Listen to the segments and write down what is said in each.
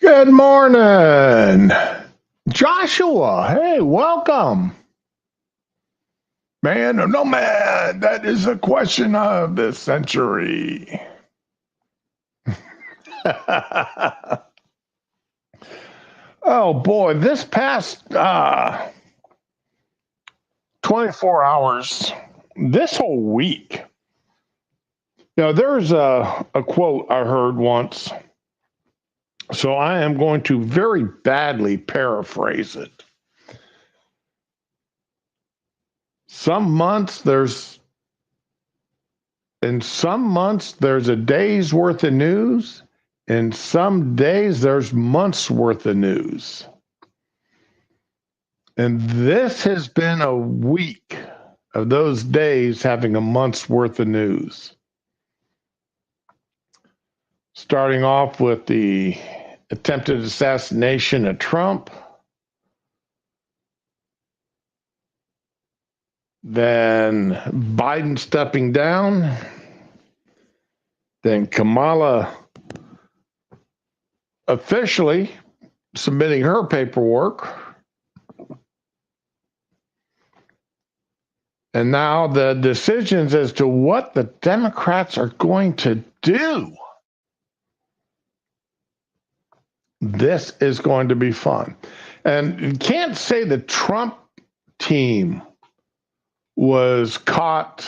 Good morning, Joshua. Hey, welcome. Man or no man, that is the question of the century. Oh boy, this past 24 hours, this whole week. Now, there's a quote I heard once, so I am going to very badly paraphrase it. In some months, there's a day's worth of news. In some days, there's months worth of news. And this has been a week of those days having a month's worth of news. Starting off with the attempted assassination of Trump, then Biden stepping down, then Kamala officially submitting her paperwork, and now the decisions as to what the Democrats are going to do. This is going to be fun. And you can't say the Trump team was caught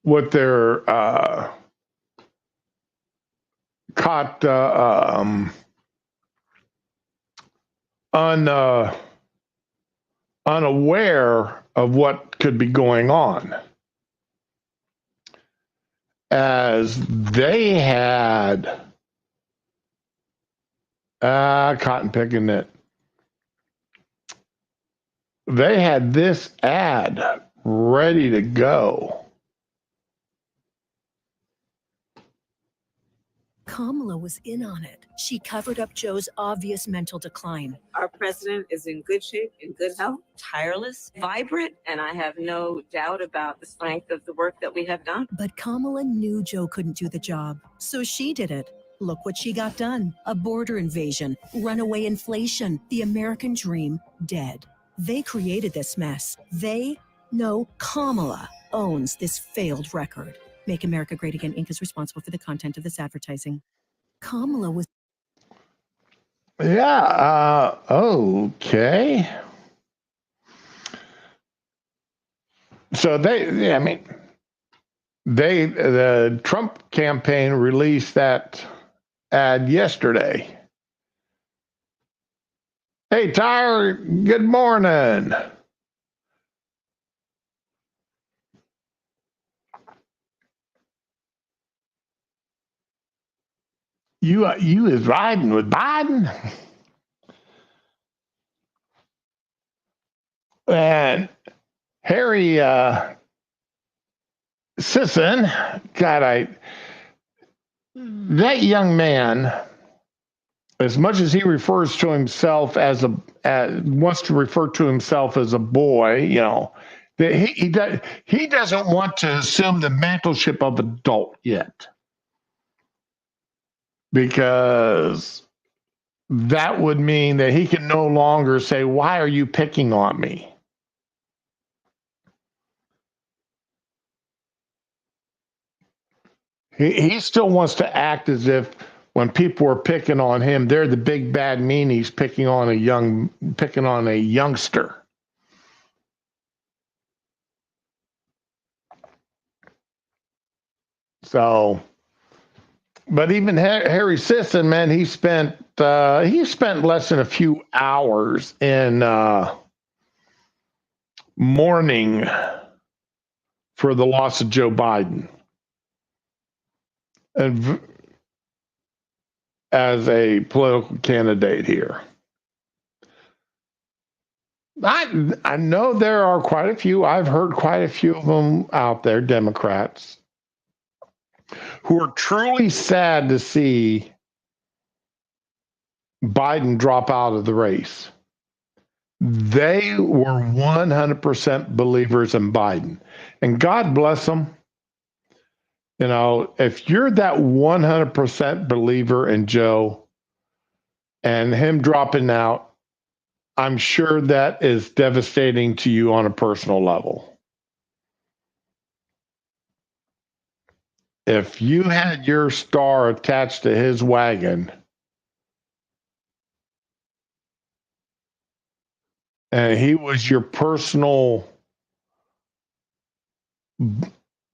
with their unaware of what could be going on, as they had cotton picking it. They had this ad ready to go. Kamala was in on it. She covered up Joe's obvious mental decline. Our president is in good shape, in good health, tireless, vibrant, and I have no doubt about the strength of the work that we have done. But Kamala knew Joe couldn't do the job, so she did it. Look what she got done. A border invasion, runaway inflation, the American dream dead. They created this mess. Kamala owns this failed record. Make America Great Again Inc. is responsible for the content of this advertising. Kamala was... Yeah, okay. So the Trump campaign released that ad yesterday. Hey, Tyler, good morning. You is riding with Biden? And Harry Sisson, that young man, as much as he refers to himself wants to refer to himself as a boy, that he doesn't want to assume the mantleship of adult yet, because that would mean that he can no longer say, "Why are you picking on me?" He still wants to act as if when people are picking on him, they're the big bad meanies picking on a youngster. So, but even Harry Sisson, man, he spent less than a few hours in mourning for the loss of Joe Biden, and as a political candidate here. I know there are quite a few. I've heard quite a few of them out there, Democrats, who are truly sad to see Biden drop out of the race. They were 100% believers in Biden. And God bless them. If you're that 100% believer in Joe and him dropping out, I'm sure that is devastating to you on a personal level. If you had your star attached to his wagon and he was your personal,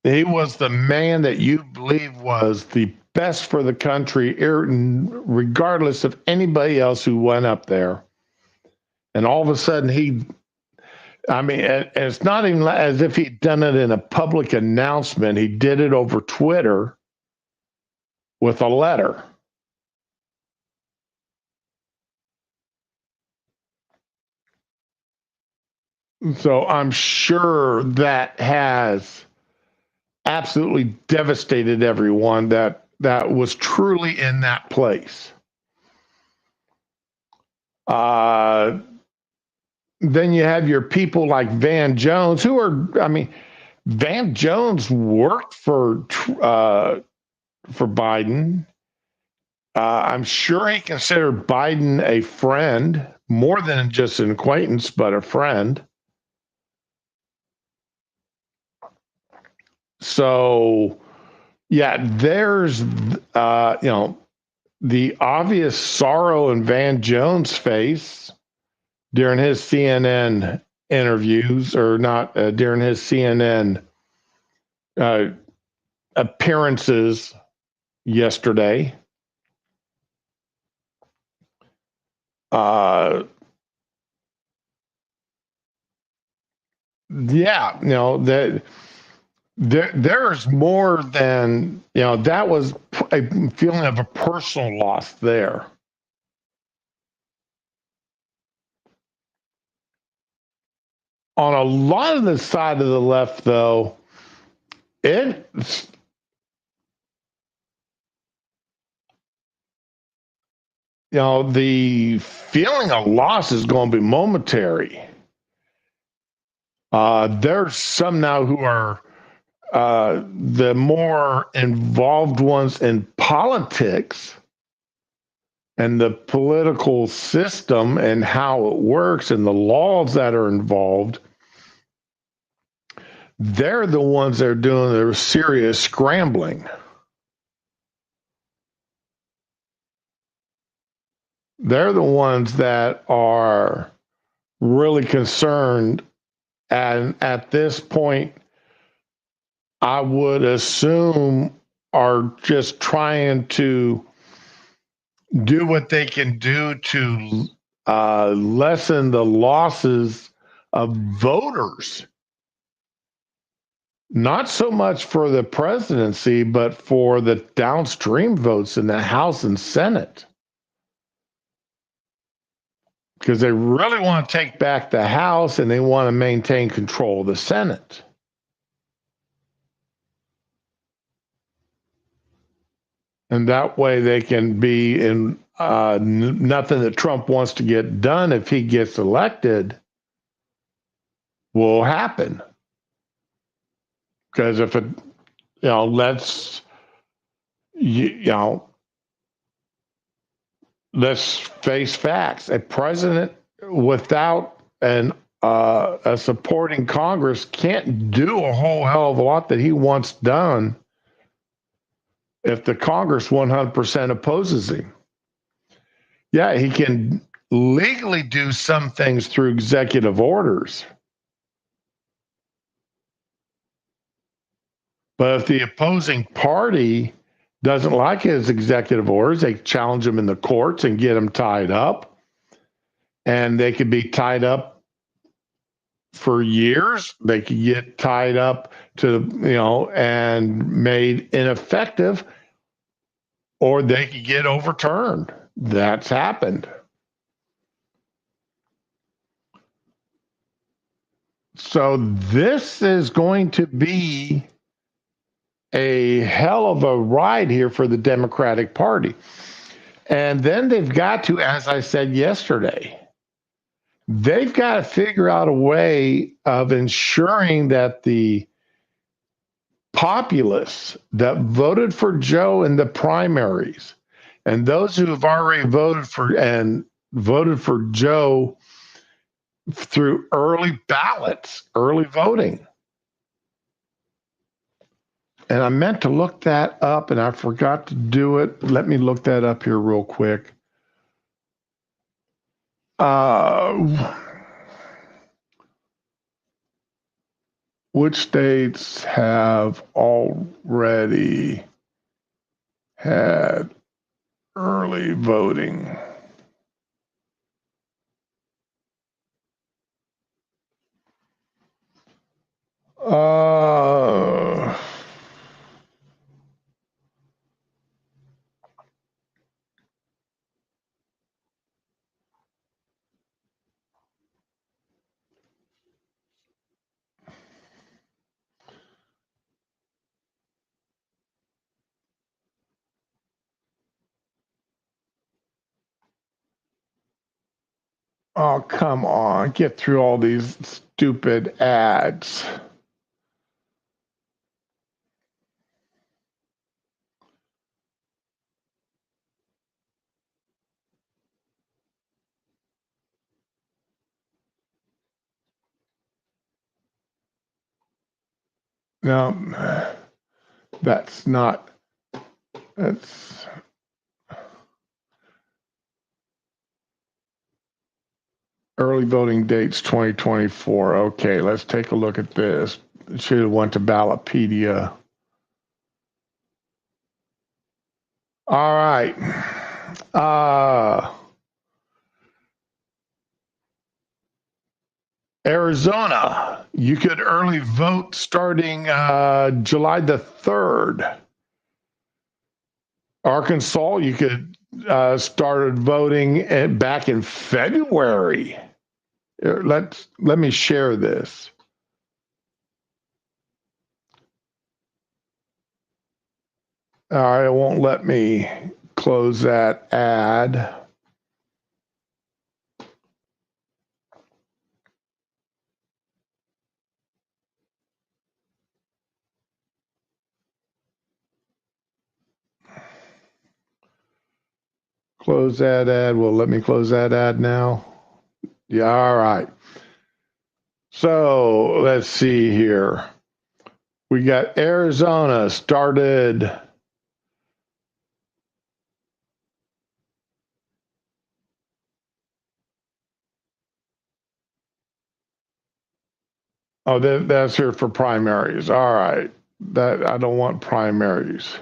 he was the man that you believe was the best for the country, regardless of anybody else who went up there. And all of a sudden and it's not even as if he'd done it in a public announcement. He did it over Twitter with a letter. So I'm sure that has absolutely devastated everyone that was truly in that place. Then you have your people like Van Jones, Van Jones worked for Biden. I'm sure he considered Biden a friend, more than just an acquaintance, but a friend. So, yeah, there's, the obvious sorrow in Van Jones' face during his CNN interviews, or not during his CNN appearances yesterday. That there's more than, that was a feeling of a personal loss there. On a lot of the side of the left, though, it's, the feeling of loss is going to be momentary. There's some now who are the more involved ones in politics and the political system and how it works and the laws that are involved. They're the ones that are doing the serious scrambling. They're the ones that are really concerned. And at this point, I would assume are just trying to do what they can do to lessen the losses of voters. Not so much for the presidency, but for the downstream votes in the House and Senate. Because they really want to take back the House and they want to maintain control of the Senate. And that way they can be in nothing that Trump wants to get done if he gets elected will happen. Because if it, let's face facts. A president without a supporting Congress can't do a whole hell of a lot that he wants done if the Congress 100% opposes him. Yeah, he can legally do some things through executive orders. But if the opposing party doesn't like his executive orders, they challenge him in the courts and get him tied up. And they could be tied up for years. They could get tied up and made ineffective, or they could get overturned. That's happened. So this is going to be a hell of a ride here for the Democratic Party. And then they've got to, as I said yesterday, they've got to figure out a way of ensuring that the populists that voted for Joe in the primaries, and those who have already voted for Joe through early ballots, early voting. And I meant to look that up and I forgot to do it. Let me look that up here real quick. Which states have already had early voting? Oh, come on. Get through all these stupid ads. No, that's not. That's early voting dates 2024. Okay, let's take a look at this. Should have went to Ballotpedia. All right. Arizona, you could early vote starting July the 3rd. Arkansas, you could started voting back in February. Let me share this. All right, it won't let me close that ad. Close that ad. Well, let me close that ad now. Yeah, all right. So let's see here. We got Arizona started. Oh, that's here for primaries. All right. That I don't want primaries.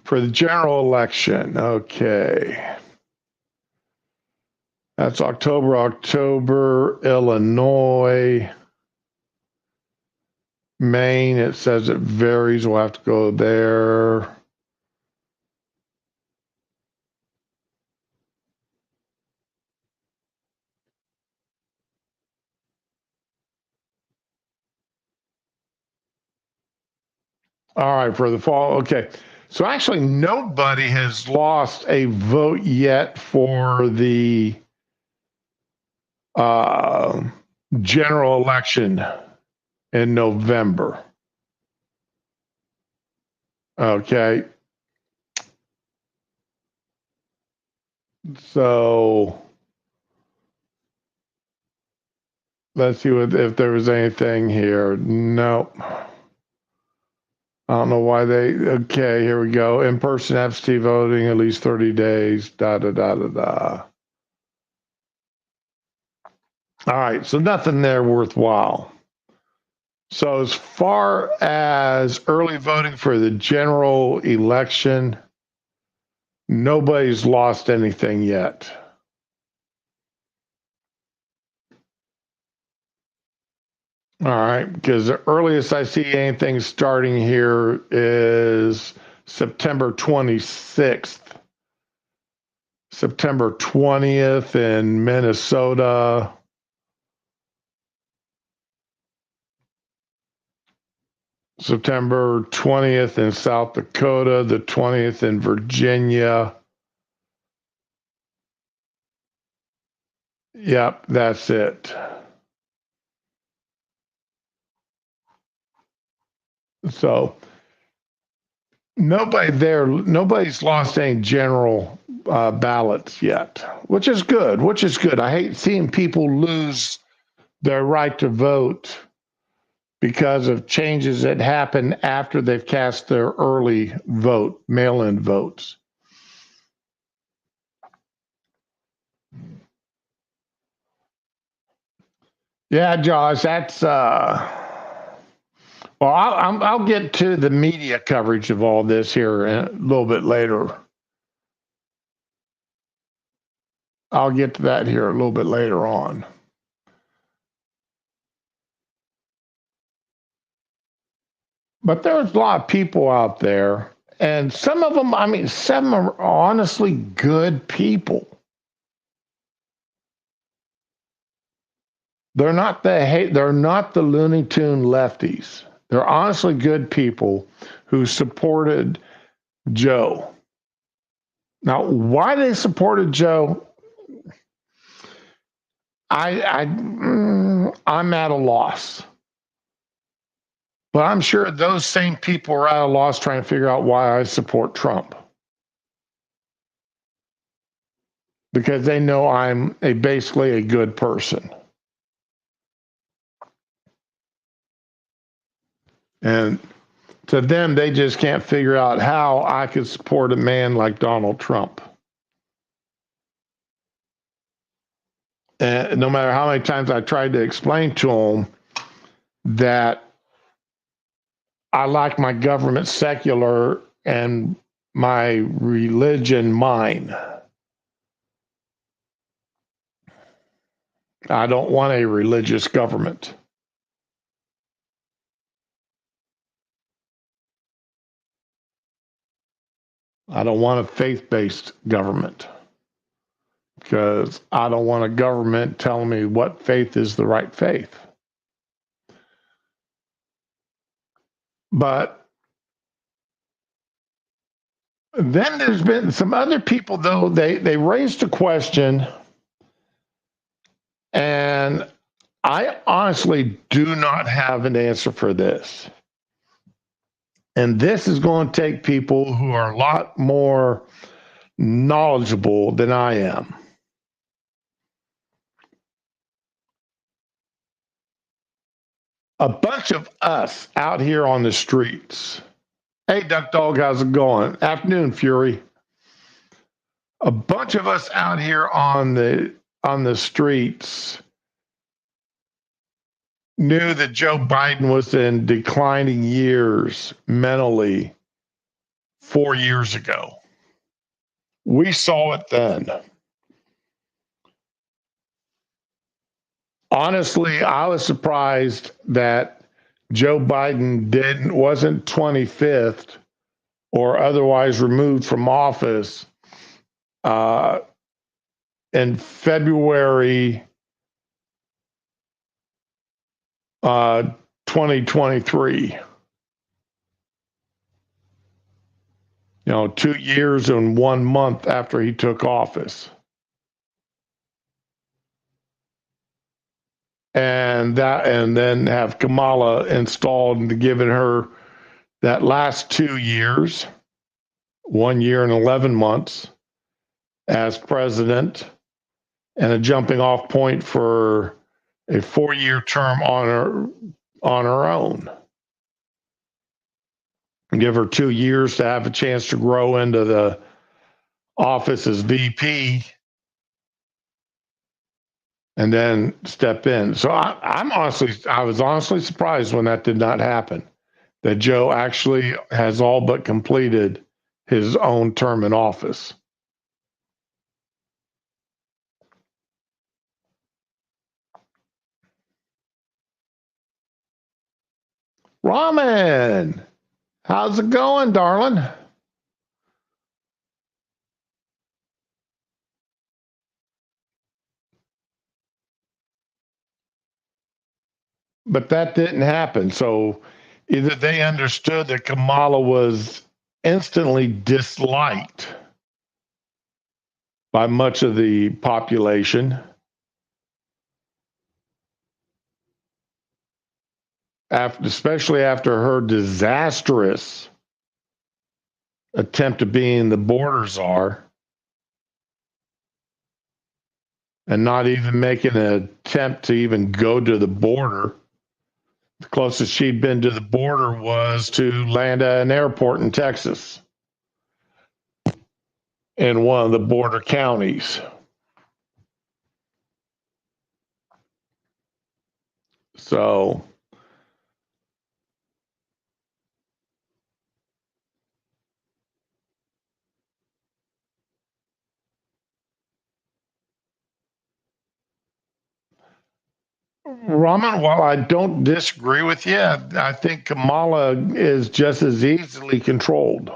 For the general election. Okay. That's October, Illinois, Maine. It says it varies. We'll have to go there. All right, for the fall. Okay. So actually, nobody has lost a vote yet for the general election in November. Okay. So let's see if there was anything here. Nope. I don't know why they. Okay, here we go. In-person absentee voting, at least 30 days. Da da da da da. All right, so nothing there worthwhile. So as far as early voting for the general election, nobody's lost anything yet. All right, because the earliest I see anything starting here is September 26th. September 20th in Minnesota. September 20th in South Dakota, the 20th in Virginia. Yep, that's it. So Nobody's lost any general ballots yet, which is good. Which is good. I hate seeing people lose their right to vote because of changes that happen after they've cast their early vote, mail-in votes. Yeah, Josh, that's well, I'll get to the media coverage of all this here a little bit later. I'll get to that here a little bit later on. But there's a lot of people out there, and some of them, I mean, some are honestly good people. They're not the Looney Tune lefties. They're honestly good people who supported Joe. Now, why they supported Joe, I'm at a loss. But I'm sure those same people are at a loss trying to figure out why I support Trump. Because they know I'm basically a good person. And to them, they just can't figure out how I could support a man like Donald Trump. And no matter how many times I tried to explain to them that I like my government secular and my religion mine. I don't want a religious government. I don't want a faith-based government because I don't want a government telling me what faith is the right faith. But then there's been some other people, though, they raised a question, and I honestly do not have an answer for this. And this is going to take people who are a lot more knowledgeable than I am. A bunch of us out here on the streets. Hey, Duck Dog, how's it going? Afternoon, Fury. A bunch of us out here on the streets knew that Joe Biden was in declining years mentally 4 years ago. We saw it then. Honestly, I was surprised that Joe Biden wasn't 25th or otherwise removed from office in February 2023. 2 years and 1 month after he took office. And then have Kamala installed and given her that last 2 years, 1 year and 11 months as president, and a jumping off point for a 4-year term on her own. And give her 2 years to have a chance to grow into the office as VP and then step in. So I was honestly surprised when that did not happen, that Joe actually has all but completed his own term in office. Ramen, how's it going, darling? But that didn't happen. So either they understood that Kamala was instantly disliked by much of the population, especially after her disastrous attempt to being the border czar and not even making an attempt to even go to the border. The closest she'd been to the border was to land at an airport in Texas in one of the border counties. So Raman, while I don't disagree with you, I think Kamala is just as easily controlled.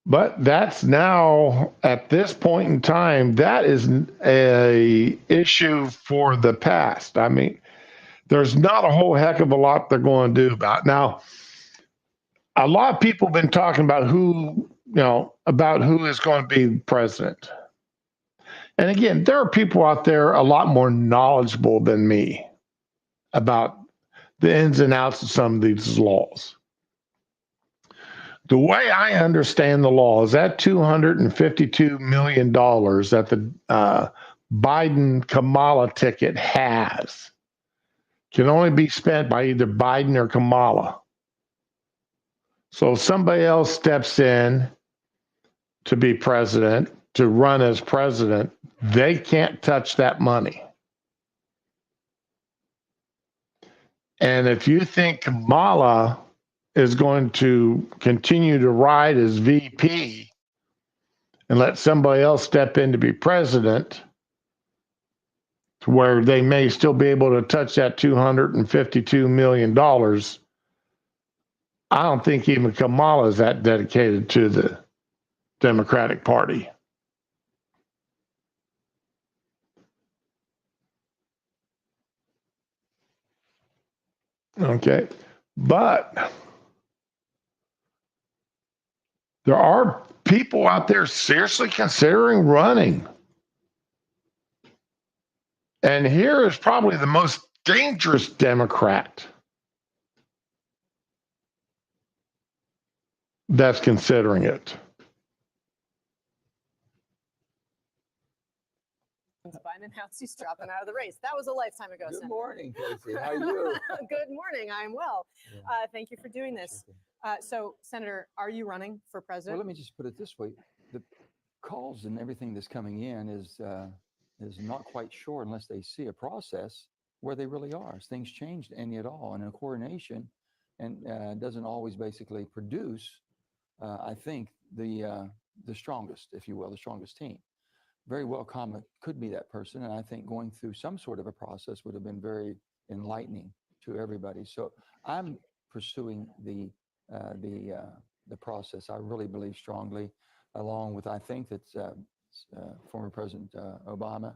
But that's now, at this point in time, that is a issue for the past. I mean, there's not a whole heck of a lot they're going to do about it. Now, a lot of people have been talking about about who is going to be president. And again, there are people out there a lot more knowledgeable than me about the ins and outs of some of these laws. The way I understand the law is that $252 million that the Biden Kamala ticket has can only be spent by either Biden or Kamala. So if somebody else steps in to be president, to run as president, they can't touch that money. And if you think Kamala is going to continue to ride as VP and let somebody else step in to be president, to where they may still be able to touch that $252 million, I don't think even Kamala is that dedicated to the Democratic Party. Okay. But there are people out there seriously considering running. And here is probably the most dangerous Democrat that's considering it. Biden announced he's dropping out of the race. That was a lifetime ago. Good Senator. morning, Casey. How are you? Good morning. I'm well. Yeah. Thank you for doing this. So, Senator, are you running for president? Well, let me just put it this way: the calls and everything that's coming in is not quite sure unless they see a process where they really are. As things changed any at all, and a coordination, and doesn't always basically produce. I think the strongest, if you will, the strongest team. Very well, Kamala could be that person, and I think going through some sort of a process would have been very enlightening to everybody. So I'm pursuing the process. I really believe strongly, along with I think that former President Obama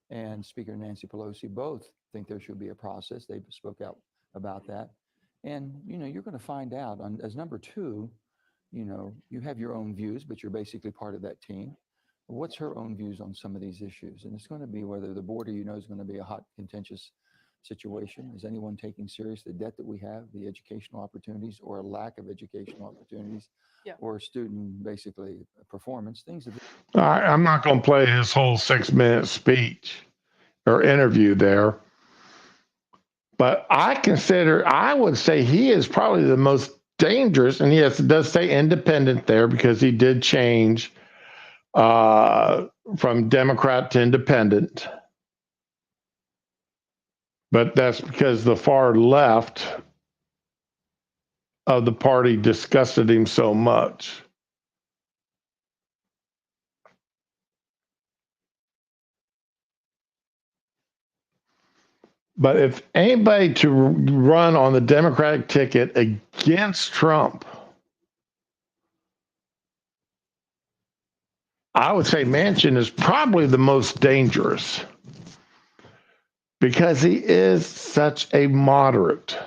and Speaker Nancy Pelosi both think there should be a process. They spoke out about that, and you're going to find out as number two. You have your own views, but you're basically part of that team. What's her own views on some of these issues? And it's going to be whether the border, is going to be a hot, contentious situation. Is anyone taking serious the debt that we have, the educational opportunities, or a lack of educational opportunities, or student basically performance, things of I'm not going to play his whole 6-minute speech or interview there, but I would say he is probably the most dangerous. And yes, it does say independent there because he did change from Democrat to independent. But that's because the far left of the party disgusted him so much. But if anybody to run on the Democratic ticket against Trump, I would say Manchin is probably the most dangerous because he is such a moderate,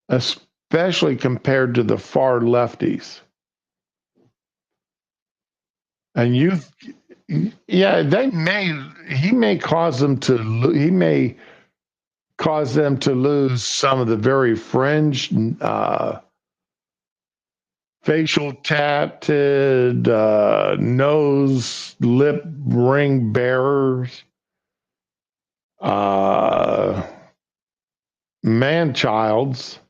especially compared to the far lefties. And Yeah, he may cause them to lose some of the very fringe, facial tatted, nose, lip ring bearers, uh, man-childs,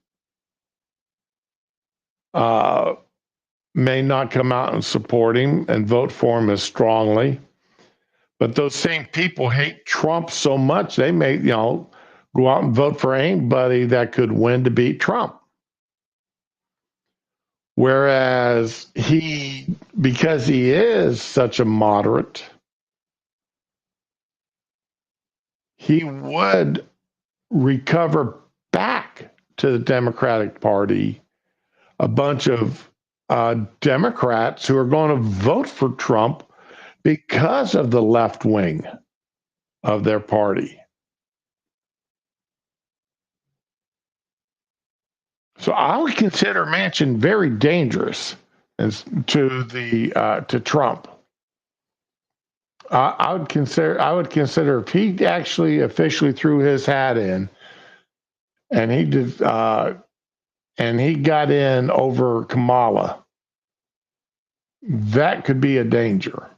may not come out and support him and vote for him as strongly. But those same people hate Trump so much they may, go out and vote for anybody that could win to beat Trump. Whereas because he is such a moderate, he would recover back to the Democratic Party a bunch of Democrats who are going to vote for Trump because of the left wing of their party. So I would consider Manchin very dangerous to Trump. I would consider if he actually officially threw his hat in, and he got in over Kamala, that could be a danger.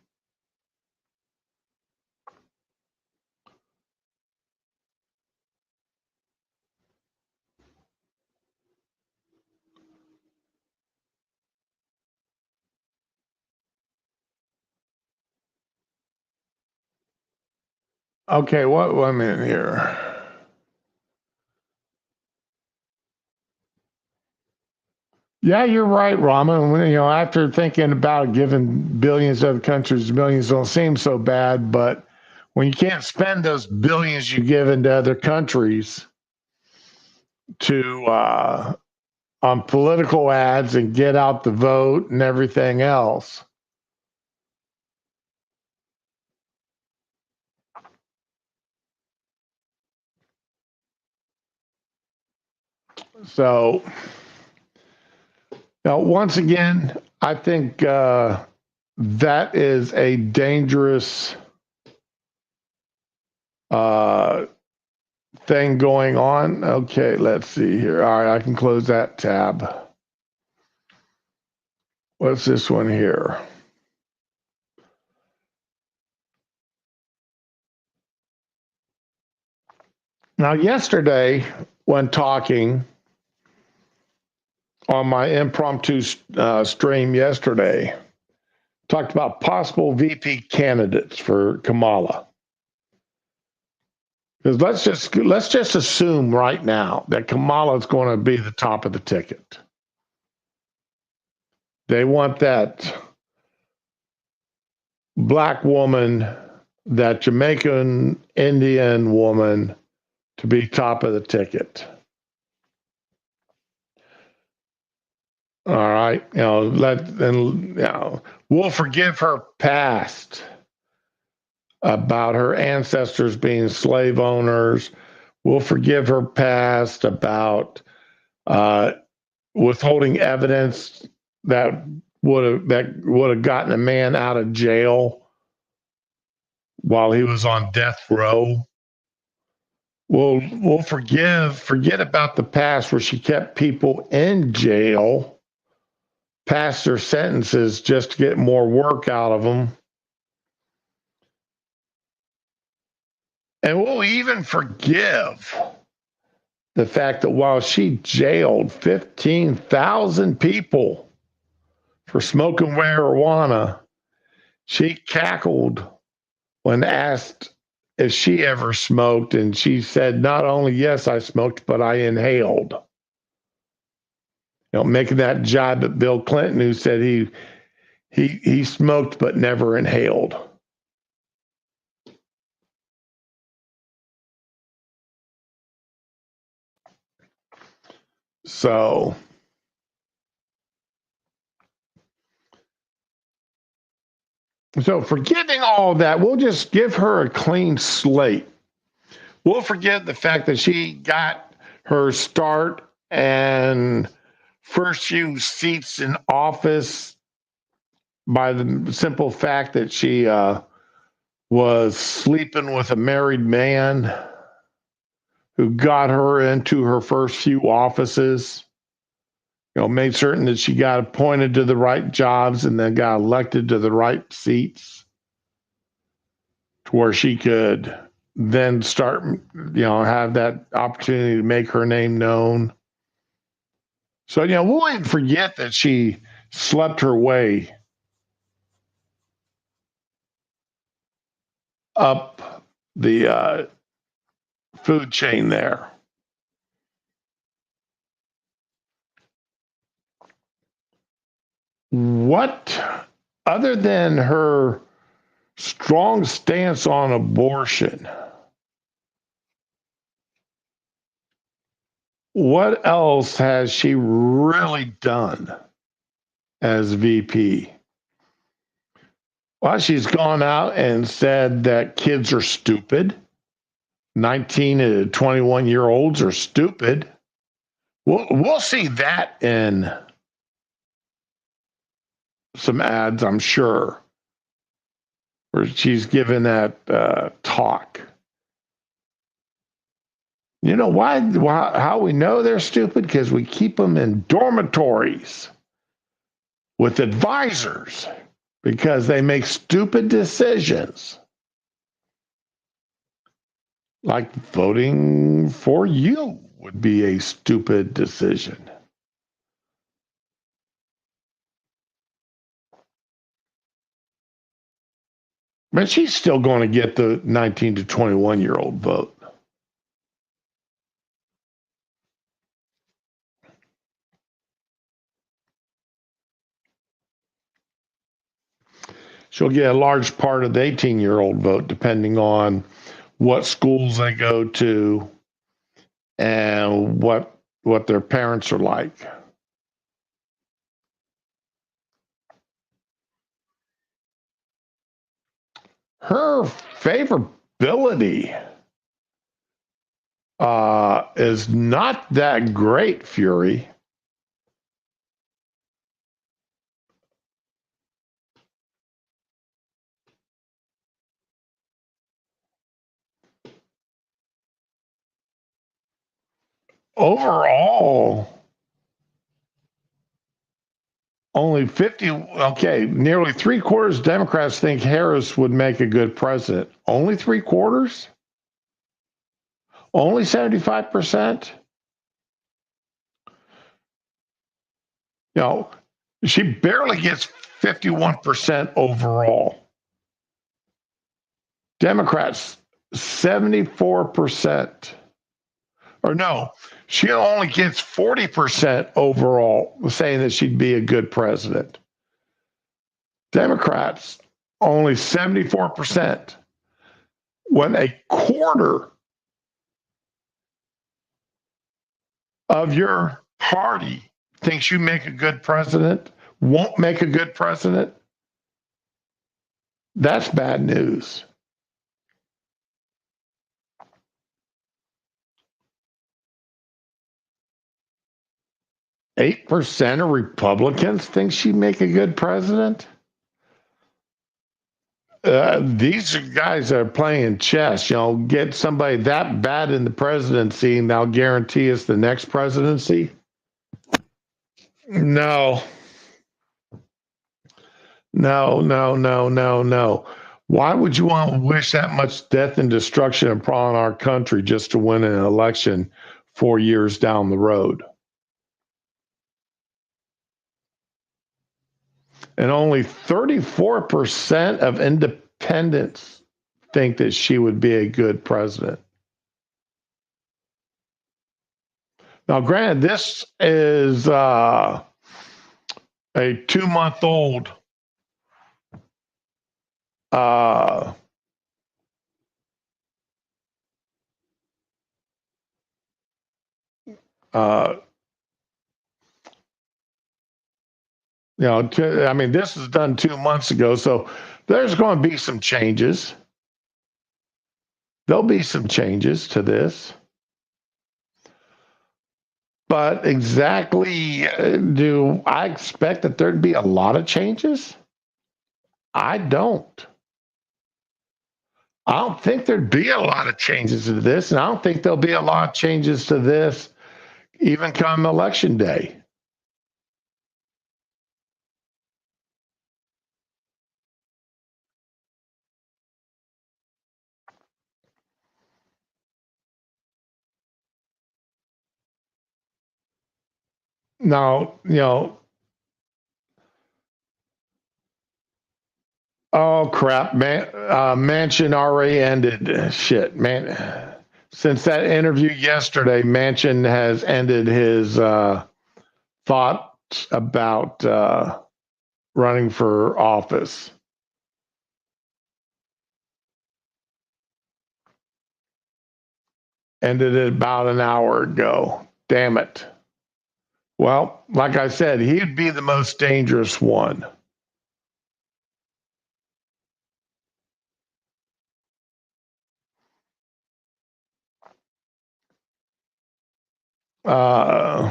Okay, what 1 minute here. Yeah, you're right, Rama. After thinking about giving billions to other countries, millions don't seem so bad, but when you can't spend those billions you give into other countries to on political ads and get out the vote and everything else. So, once again, I think that is a dangerous thing going on. Okay, let's see here. All right, I can close that tab. What's this one here? Now, yesterday, when talking on my impromptu stream yesterday, talked about possible VP candidates for Kamala. Because let's just assume right now that Kamala is going to be the top of the ticket. They want that black woman, that Jamaican Indian woman, to be top of the ticket. All right, we'll forgive her past about her ancestors being slave owners. We'll forgive her past about withholding evidence that would have gotten a man out of jail while he was on death row. We'll forget about the past where she kept people in jail past their sentences just to get more work out of them. And we'll even forgive the fact that while she jailed 15,000 people for smoking marijuana, she cackled when asked if she ever smoked, and she said, "Not only yes, I smoked, but I inhaled." Making that jibe at Bill Clinton, who said he smoked but never inhaled. So forgetting all that, we'll just give her a clean slate. We'll forget the fact that she got her start and first few seats in office by the simple fact that she was sleeping with a married man who got her into her first few offices, made certain that she got appointed to the right jobs and then got elected to the right seats to where she could then start, have that opportunity to make her name known. So, we'll even forget that she slept her way up the food chain there. What, other than her strong stance on abortion, what else has she really done as VP? Well, she's gone out and said that kids are stupid. 19 to 21-year-olds are stupid. We'll see that in some ads, I'm sure, where she's given that talk. You know why? How we know they're stupid? Because we keep them in dormitories with advisors because they make stupid decisions. Like voting for you would be a stupid decision. But she's still going to get the 19 to 21-year-old vote. She'll get a large part of the 18-year-old vote, depending on what schools they go to and what their parents are like. Her favorability is not that great, Fury. Overall, only 50, nearly 3/4 Democrats think Harris would make a good president. Only 3/4? Only 75%? She barely gets 51% overall. Democrats, 74%. Or no, she only gets 40% overall, saying that she'd be a good president. Democrats, only 74%. When a quarter of your party thinks you make a good president, won't make a good president, that's bad news. %8 of Republicans think she'd make a good president. These are guys that are playing chess. Get somebody that bad in the presidency, and they'll guarantee us the next presidency. No. Why would you want to wish that much death and destruction upon our country just to win an election 4 years down the road? And only 34% of independents think that she would be a good president. Now, granted, this is a 2-month-old this was done 2 months ago, so there's going to be some changes. There'll be some changes to this. But exactly, do I expect that there'd be a lot of changes? I don't. I don't think there'd be a lot of changes to this, and I don't think there'll be a lot of changes to this even come election day. Now, oh crap, man, Manchin already ended. Shit, man. Since that interview yesterday, Manchin has ended his thoughts about running for office. Ended it about an hour ago. Damn it. Well, like I said, he'd be the most dangerous one. Uh,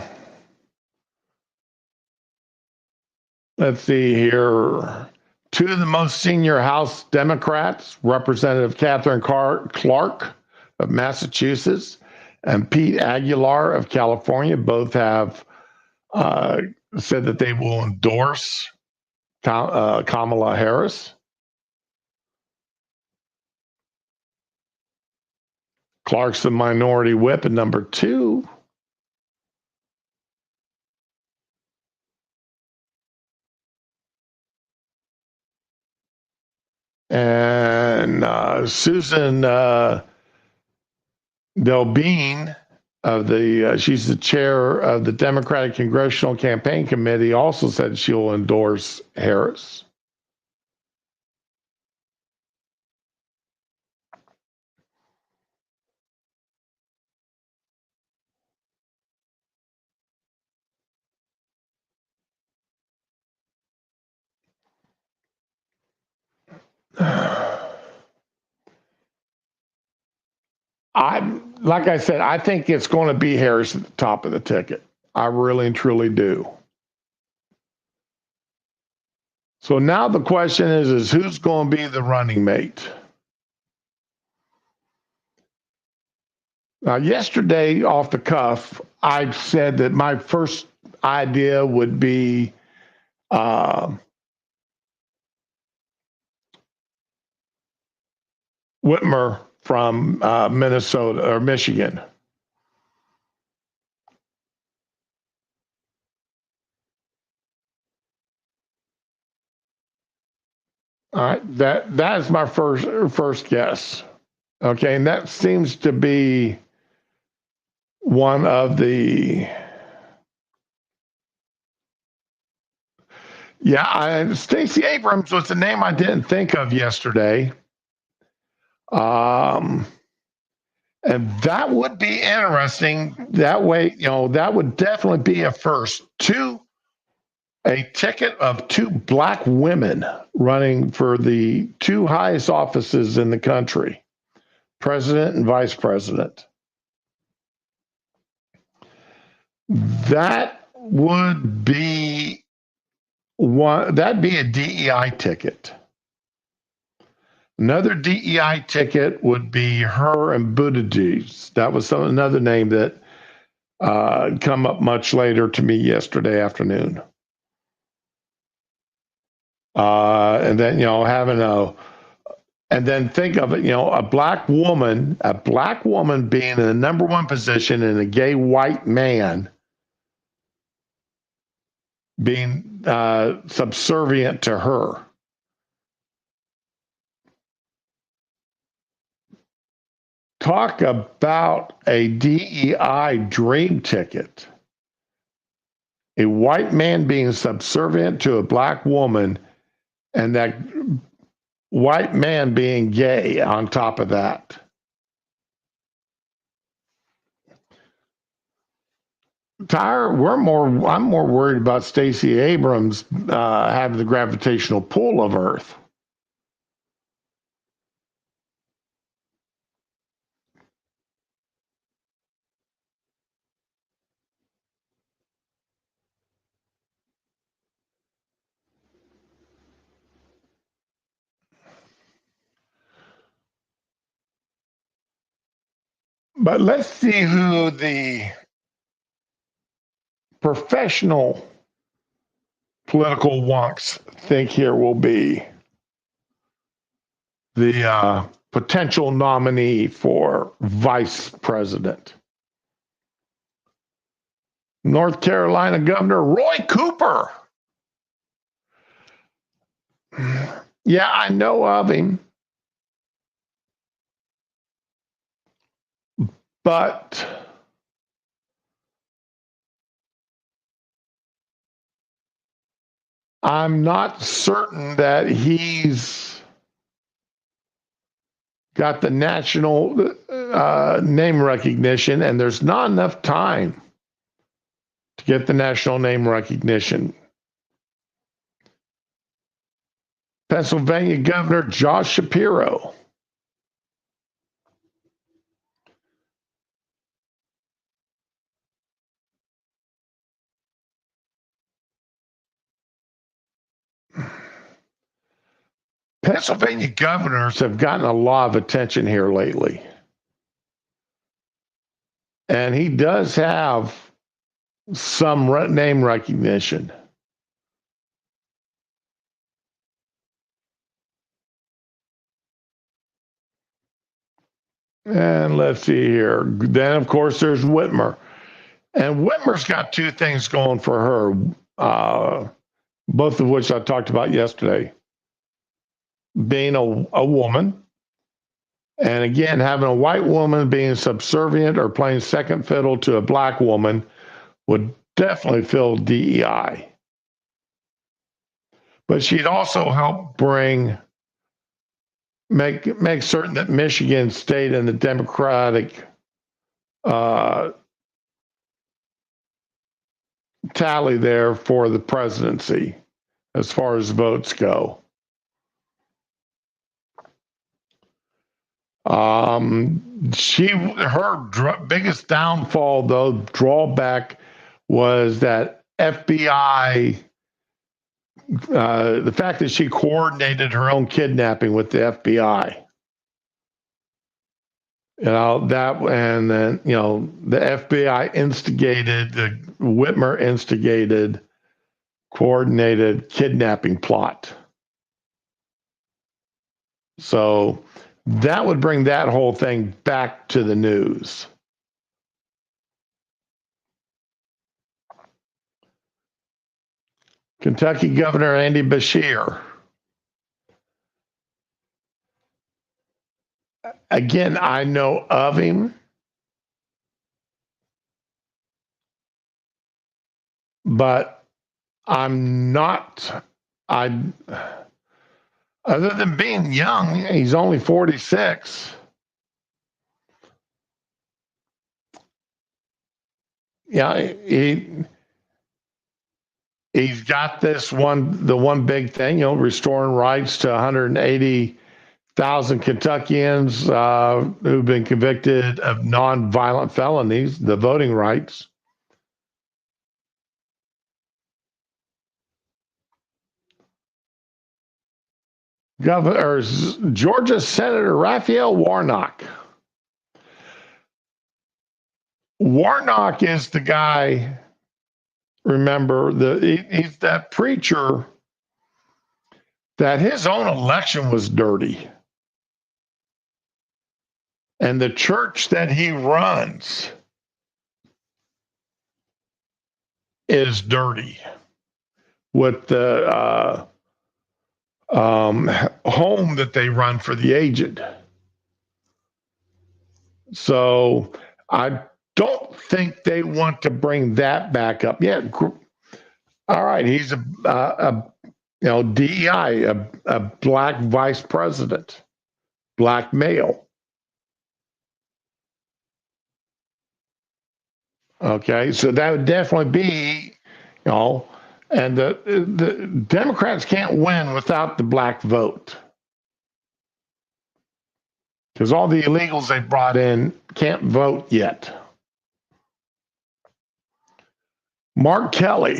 let's see here. Two of the most senior House Democrats, Representative Catherine Clark of Massachusetts and Pete Aguilar of California, both have said that they will endorse Kamala Harris. Clark's the minority whip at number 2. And Susan Delbean she's the chair of the Democratic Congressional Campaign Committee, also said she'll endorse Harris. Like I said, I think it's going to be Harris at the top of the ticket. I really and truly do. So now the question is who's going to be the running mate? Now, yesterday, off the cuff, I said that my first idea would be Whitmer from Minnesota or Michigan. All right, that is my first guess. Okay, and that seems to be one of the Stacey Abrams was the name I didn't think of yesterday. And that would be interesting. That way, that would definitely be a first. A ticket of 2 black women running for the 2 highest offices in the country, president and vice president. That would be that'd be a DEI ticket. Another DEI ticket would be her and Buttigieg. That was another name that come up much later to me yesterday afternoon. And then and then think of it, a black woman being in the number 1 position and a gay white man being subservient to her. Talk about a DEI dream ticket. A white man being subservient to a black woman, and that white man being gay on top of that. Tyre, I'm more worried about Stacey Abrams having the gravitational pull of Earth. But let's see who the professional political wonks think here will be the potential nominee for vice president. North Carolina Governor Roy Cooper. Yeah, I know of him, but I'm not certain that he's got the national name recognition, and there's not enough time to get the national name recognition. Pennsylvania Governor Josh Shapiro. Pennsylvania governors have gotten a lot of attention here lately. And he does have some name recognition. And let's see here. Then, of course, there's Whitmer. And Whitmer's got two things going for her, both of which I talked about yesterday. Being a woman, and again, having a white woman being subservient or playing second fiddle to a black woman would definitely fill DEI. But she'd also help make certain that Michigan stayed in the Democratic tally there for the presidency as far as votes go. Her biggest downfall, though, drawback, was that FBI, the fact that she coordinated her own kidnapping with the FBI. And then, the FBI the Whitmer instigated, coordinated kidnapping plot. So that would bring that whole thing back to the news. Kentucky Governor Andy Beshear. Again, I know of him, but I'm not, other than being young, he's only 46. Yeah, he's got the one big thing, restoring rights to 180,000 Kentuckians who've been convicted of non-violent felonies, the voting rights. Georgia Senator Raphael Warnock. Warnock is the guy, remember, he's that preacher that his own election was dirty. And the church that he runs is dirty with the home that they run for the aged. So I don't think they want to bring that back up. Yeah, all right. He's a DEI, a black vice president, black male. Okay, so that would definitely be, and the Democrats can't win without the black vote. Because all the illegals they brought in can't vote yet. Mark Kelly.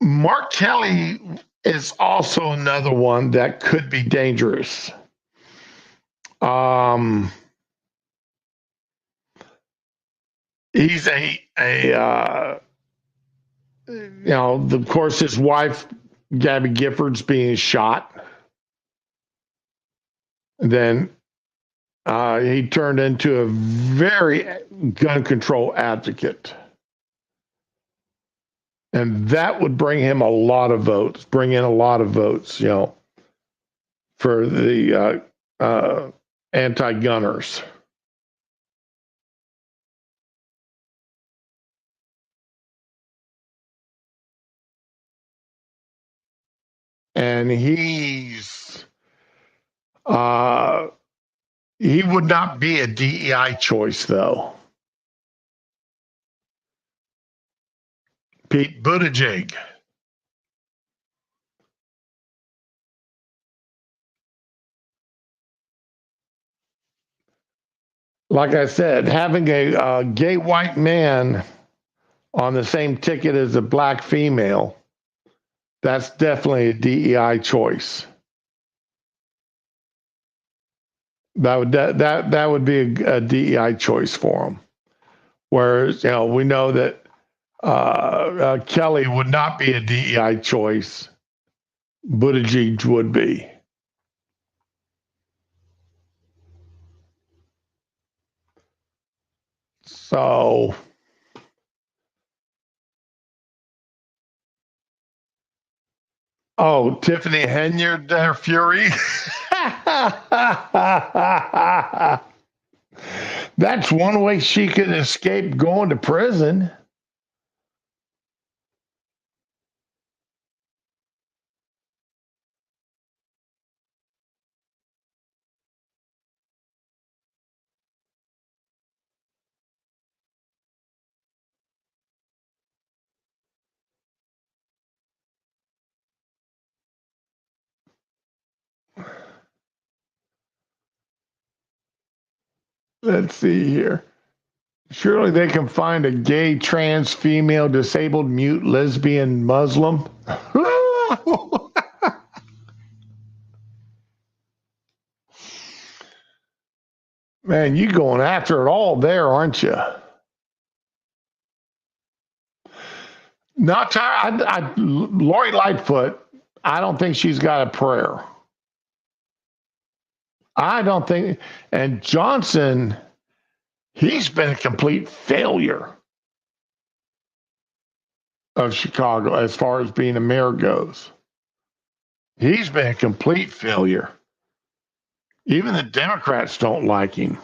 Mark Kelly is also another one that could be dangerous. He's of course, his wife, Gabby Giffords, being shot. Then he turned into a very gun control advocate. And that would bring him a lot of votes, for the anti-gunners. And he would not be a DEI choice, though. Pete Buttigieg. Like I said, having a gay white man on the same ticket as a black female, that's definitely a DEI choice. That would be a DEI choice for him. Whereas, we know that Kelly would not be a DEI choice. Buttigieg would be. So, Tiffany Henyard, their Fury. That's one way she could escape going to prison. Let's see here. Surely they can find a gay, trans, female, disabled, mute, lesbian, Muslim. Man, you going after it all there, aren't you? Not tired. Lori Lightfoot, I don't think she's got a prayer. I don't think. And Johnson, he's been a complete failure of Chicago as far as being a mayor goes. He's been a complete failure. Even the Democrats don't like him.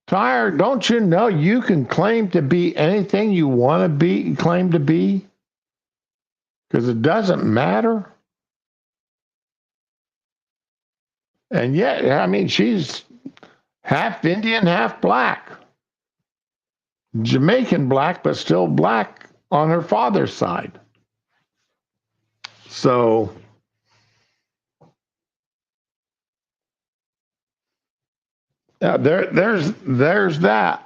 Tyre, don't you know you can claim to be anything you want to be, claim to be? Because it doesn't matter. And yet, I mean, she's half Indian, half black. Jamaican black, but still black on her father's side. So, yeah, there's that.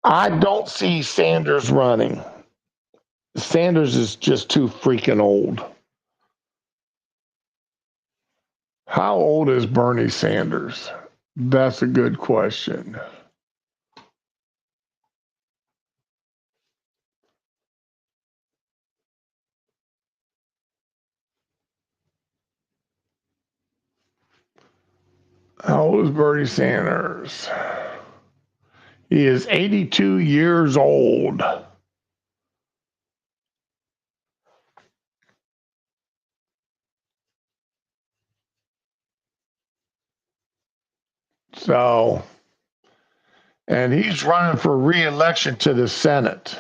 I don't see Sanders running. Sanders is just too freaking old. How old is Bernie Sanders? That's a good question. How old is Bernie Sanders? He is 82 years old. So, and he's running for re-election to the Senate.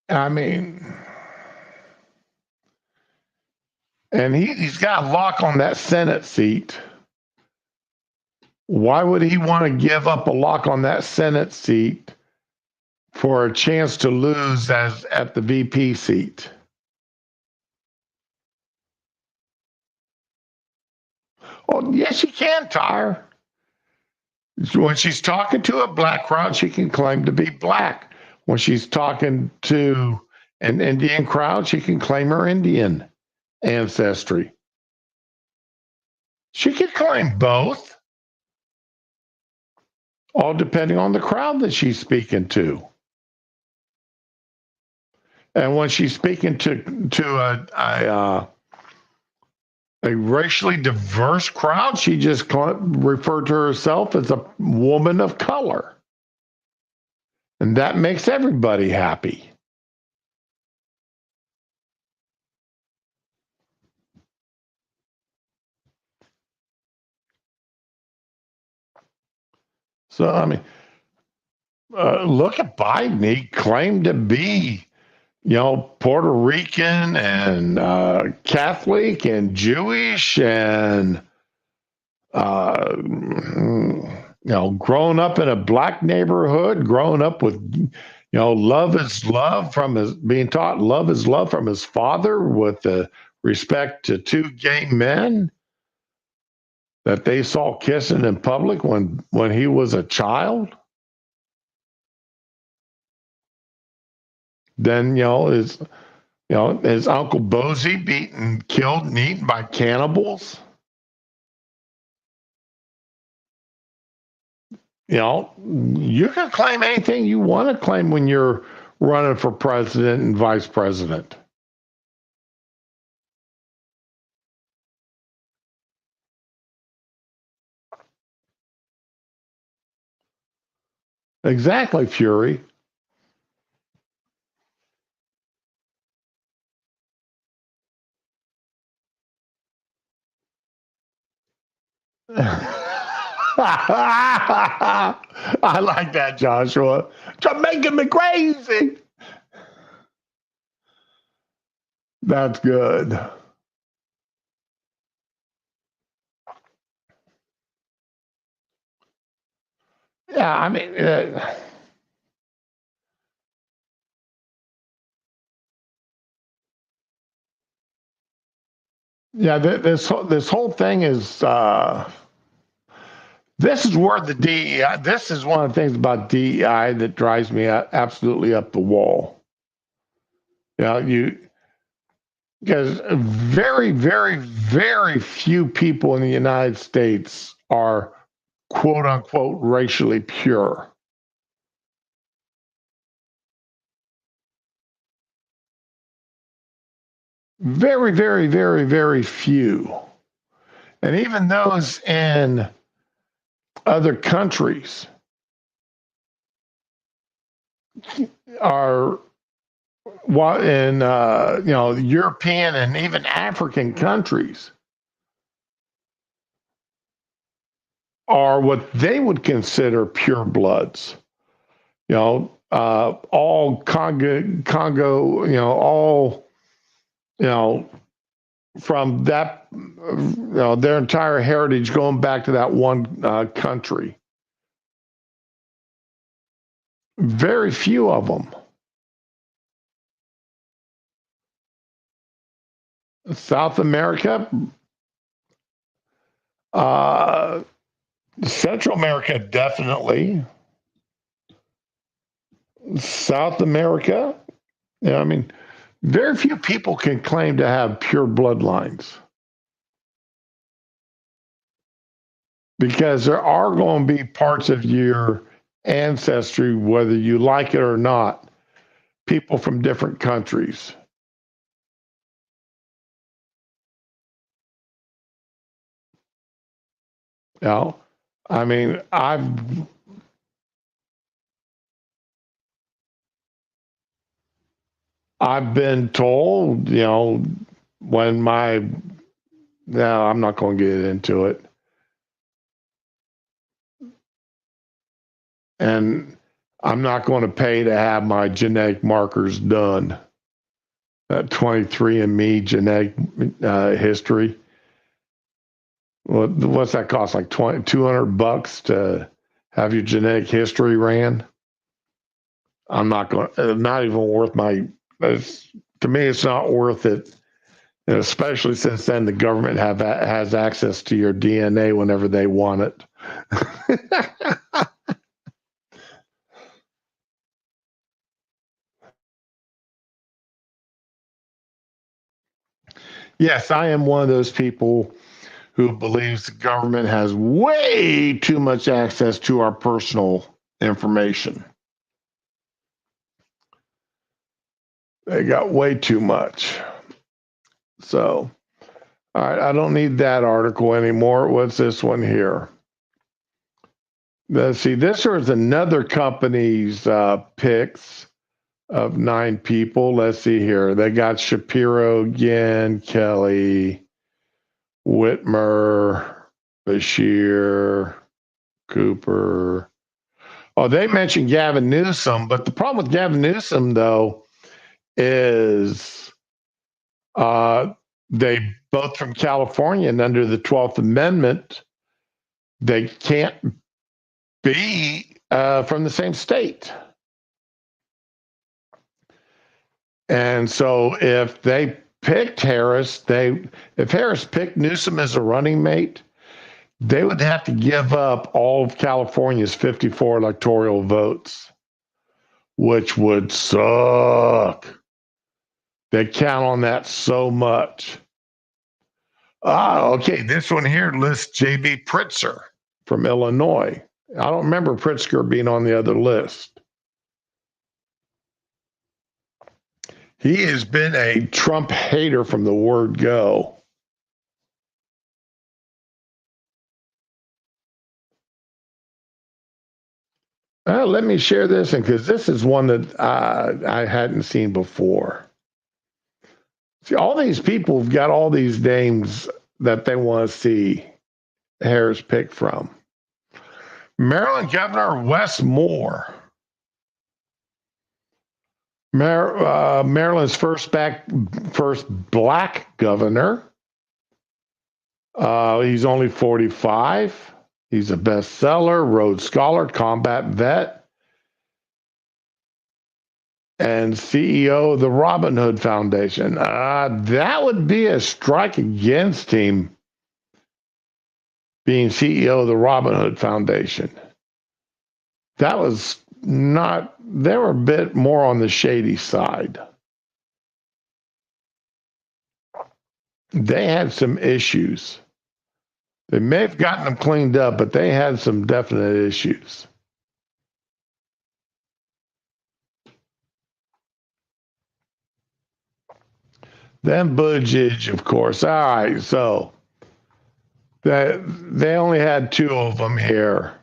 I mean, and he's got a lock on that Senate seat. Why would he want to give up a lock on that Senate seat for a chance to lose as at the VP seat. Oh, yes, she can, Tyre. When she's talking to a black crowd, she can claim to be black. When she's talking to an Indian crowd, she can claim her Indian ancestry. She can claim both, all depending on the crowd that she's speaking to. And when she's speaking to a racially diverse crowd, she just referred to herself as a woman of color. And that makes everybody happy. So, I mean, look at Biden. He claimed to be, Puerto Rican and Catholic and Jewish and, growing up in a black neighborhood, growing up with, love is love being taught love is love from his father with the respect to two gay men that they saw kissing in public when he was a child. Then, his Uncle Bosie beaten, killed, and eaten by cannibals. You can claim anything you want to claim when you're running for president and vice president. Exactly, Fury. I like that, Joshua. You're making me crazy. That's good. Yeah, I mean, yeah. This whole thing is. This is where the DEI. This is one of the things about DEI that drives me absolutely up the wall. Because very, very, very few people in the United States are quote unquote racially pure. Very, very, very, very few. And even those in other countries are what in European and even African countries are what they would consider pure bloods. All Congo, all from that, their entire heritage going back to that one country. Very few of them. South America, Central America, definitely. South America, I mean, very few people can claim to have pure bloodlines. Because there are going to be parts of your ancestry, whether you like it or not, people from different countries. I mean, I've been told, when no, I'm not going to get into it. And I'm not going to pay to have my genetic markers done. 23andMe genetic history. What's that cost? Like $200 to have your genetic history ran? I'm not going. Not even worth my. To me, it's not worth it. And especially since then, the government has access to your DNA whenever they want it. Yes, I am one of those people who believes the government has way too much access to our personal information. They got way too much. So, all right, I don't need that article anymore. What's this one here? Let's see, this was another company's picks of 9 people. Let's see here. They got Shapiro again, Kelly, Whitmer, Bashir, Cooper. Oh, they mentioned Gavin Newsom, but the problem with Gavin Newsom, though, is they both from California, and under the 12th Amendment, they can't be from the same state. And so if they picked Harris, if Harris picked Newsom as a running mate, they would have to give up all of California's 54 electoral votes, which would suck. They count on that so much. Okay. This one here lists J.B. Pritzker from Illinois. I don't remember Pritzker being on the other list. He has been a Trump hater from the word go. Let me share this, because this is one that I hadn't seen before. See, all these people have got all these names that they want to see Harris pick from. Maryland Governor Wes Moore. Maryland's first black governor. He's only 45. He's a bestseller, Rhodes Scholar, combat vet, and CEO of the Robin Hood Foundation. That would be a strike against him, being CEO of the Robin Hood Foundation. That was not, they were a bit more on the shady side. They had some issues. They may have gotten them cleaned up, but they had some definite issues. Then Buttigieg, of course. All right, so they only had 2 of them here,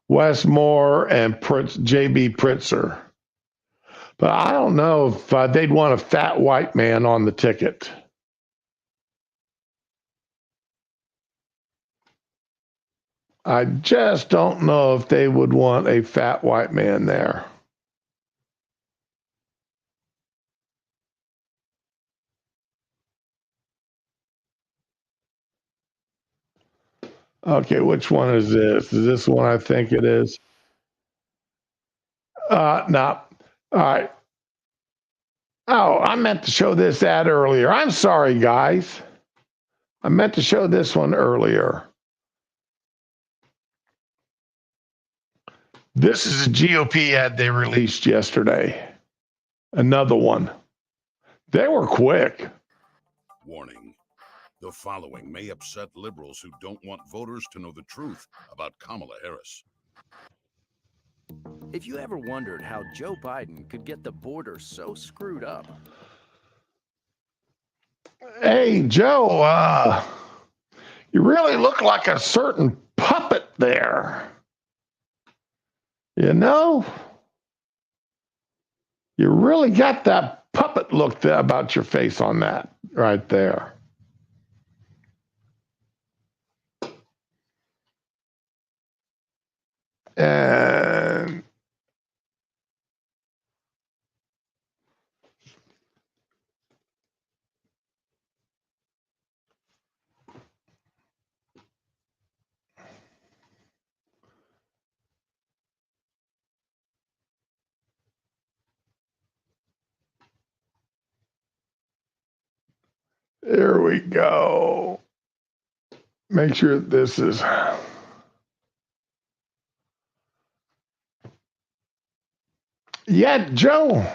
Wes Moore and J.B. Pritzker. But I don't know if they'd want a fat white man on the ticket. I just don't know if they would want a fat white man there. Okay, which one is this? Is this one I think it is? No. All right. Oh, I meant to show this ad earlier. I'm sorry, guys. I meant to show this one earlier. This is a GOP ad they released yesterday. Another one. They were quick. Warning. The following may upset liberals who don't want voters to know the truth about Kamala Harris. If you ever wondered how Joe Biden could get the border so screwed up. Hey, Joe, you really look like a certain puppet there. You know? You really got that puppet look about your face on that right there. And Here we go. Make sure this is. Yeah, Joe,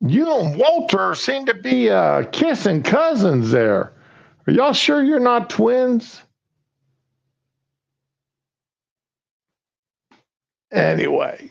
you and Walter seem to be kissing cousins there. Are y'all sure you're not twins? Anyway,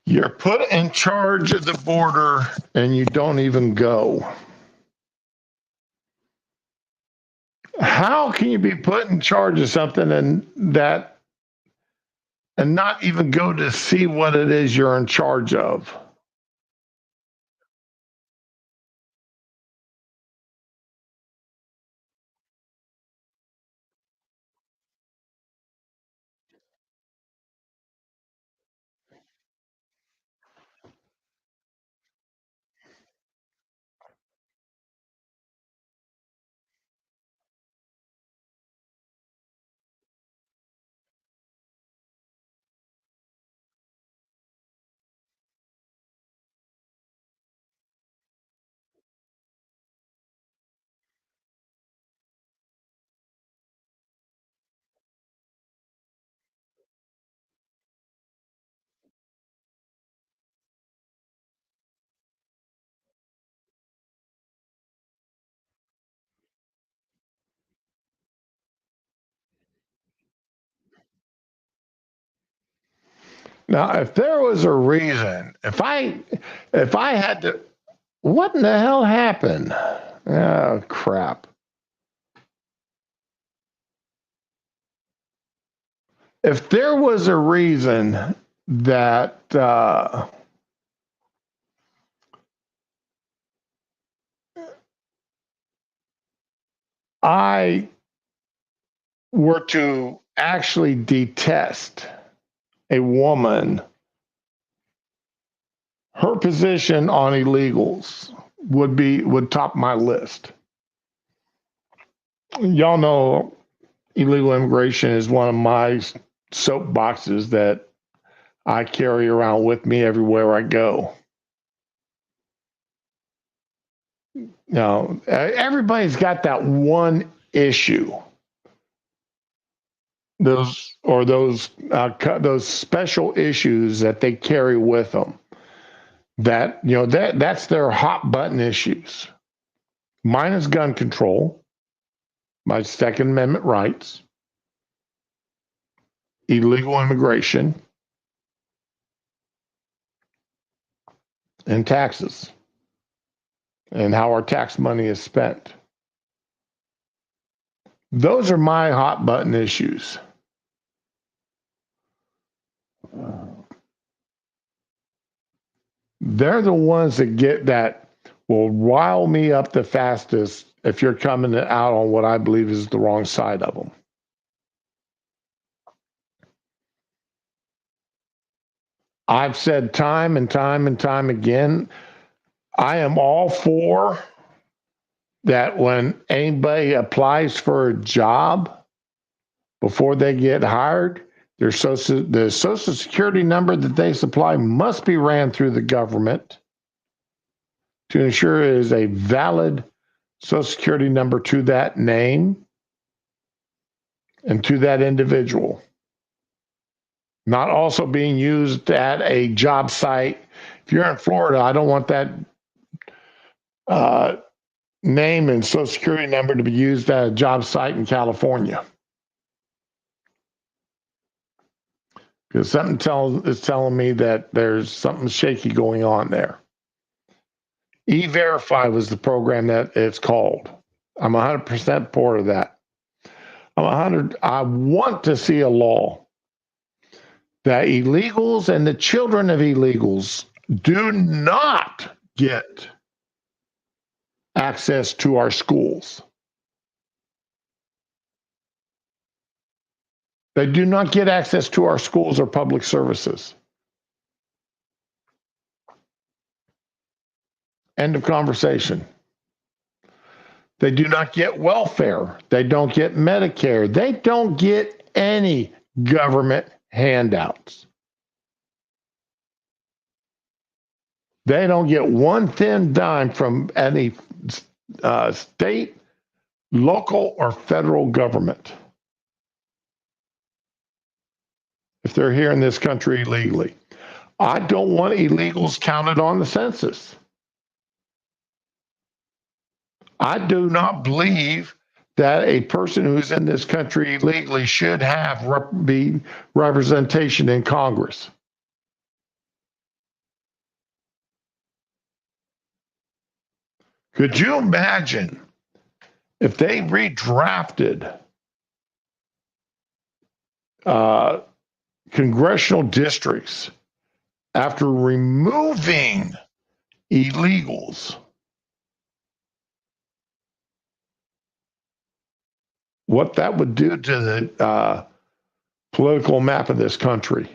you're put in charge of the border and you don't even go. How can you be put in charge of something and not even go to see what it is you're in charge of? Now, if there was a reason, if I had to, what in the hell happened? Oh crap! If there was a reason that I were to actually detest a woman, her position on illegals would top my list. Y'all know illegal immigration is one of my soapboxes that I carry around with me everywhere I go. Now, everybody's got that one issue, those special issues that they carry with them. That's their hot button issues. Mine is gun control, my Second Amendment rights, illegal immigration, and taxes, and how our tax money is spent. Those are my hot button issues. They're the ones that will rile me up the fastest if you're coming out on what I believe is the wrong side of them. I've said time and time and time again, I am all for that when anybody applies for a job before they get hired, the social security number that they supply must be ran through the government to ensure it is a valid social security number to that name and to that individual. Not also being used at a job site. If you're in Florida, I don't want that name and social security number to be used at a job site in California. Because something is telling me that there's something shaky going on there. E-Verify was the program that it's called. I'm 100% for that. I want to see a law that illegals and the children of illegals do not get access to our schools. They do not get access to our schools or public services. End of conversation. They do not get welfare. They don't get Medicare. They don't get any government handouts. They don't get one thin dime from any state, local, or federal government if they're here in this country illegally. I don't want illegals counted on the census. I do not believe that a person who's in this country illegally should be representation in Congress. Could you imagine if they redrafted congressional districts after removing illegals? What that would do to the political map of this country.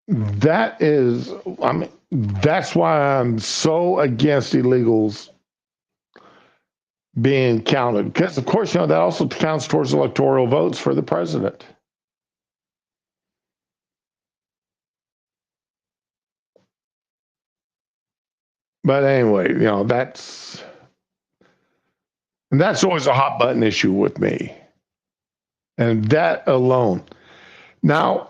That's why I'm so against illegals being counted. Because, of course, that also counts towards electoral votes for the president. But anyway, that's always a hot button issue with me. And that alone. Now,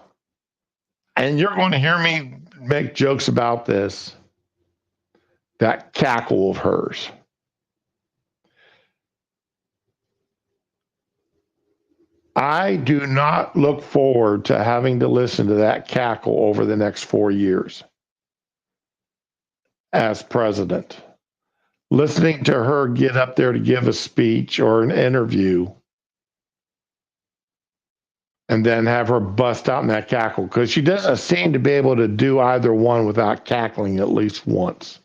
and you're going to hear me make jokes about this, that cackle of hers. I do not look forward to having to listen to that cackle over the next 4 years as president. Listening to her get up there to give a speech or an interview and then have her bust out in that cackle, because she doesn't seem to be able to do either one without cackling at least once.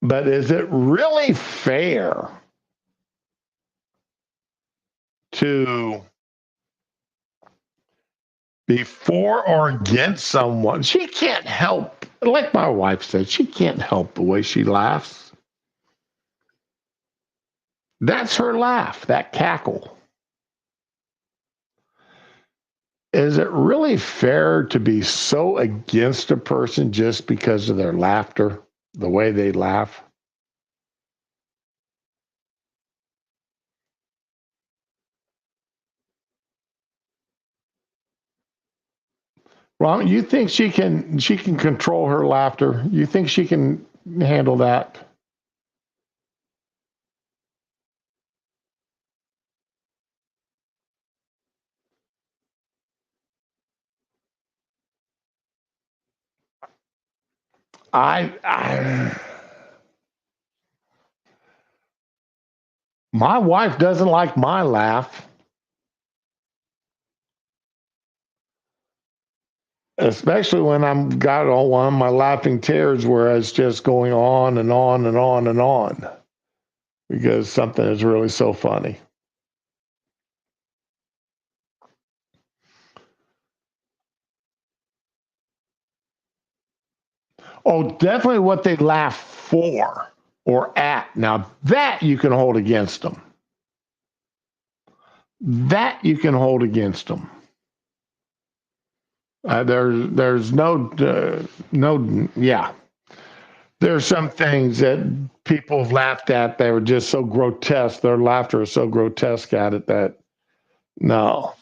But is it really fair to be for or against someone? She can't help, like my wife said, she can't help the way she laughs. That's her laugh, that cackle. Is it really fair to be so against a person just because of their laughter, the way they laugh? Ron, you think she can control her laughter? You think she can handle that? I my wife doesn't like my laugh, especially when I'm got all one of my laughing tears where it's just going on and on and on and on because something is really so funny. Oh, definitely what they laugh for or at. Now that you can hold against them. that you can hold against them. There's yeah. There's some things that people have laughed at. They were just so grotesque. Their laughter is so grotesque at it that no.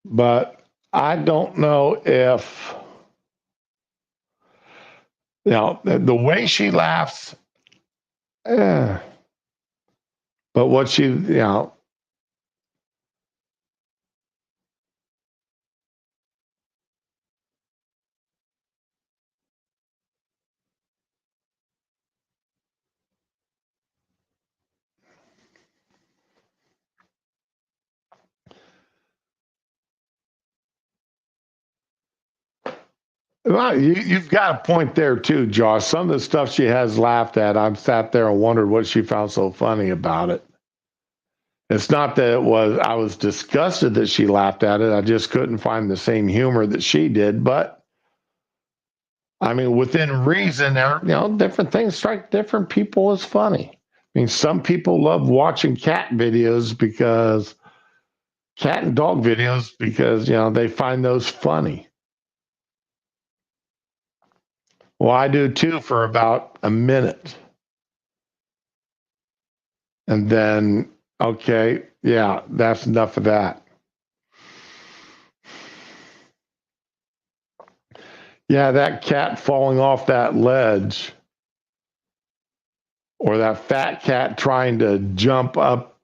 But I don't know if, the way she laughs, eh, but what she, well, you've got a point there too, Josh. Some of the stuff she has laughed at, I've sat there and wondered what she found so funny about it. It's not that I was disgusted that she laughed at it. I just couldn't find the same humor that she did. But I mean, within reason, different things strike different people as funny. I mean, some people love watching cat and dog videos because, they find those funny. Well, I do too for about a minute. And then, okay, yeah, that's enough of that. Yeah, that cat falling off that ledge, or that fat cat trying to jump up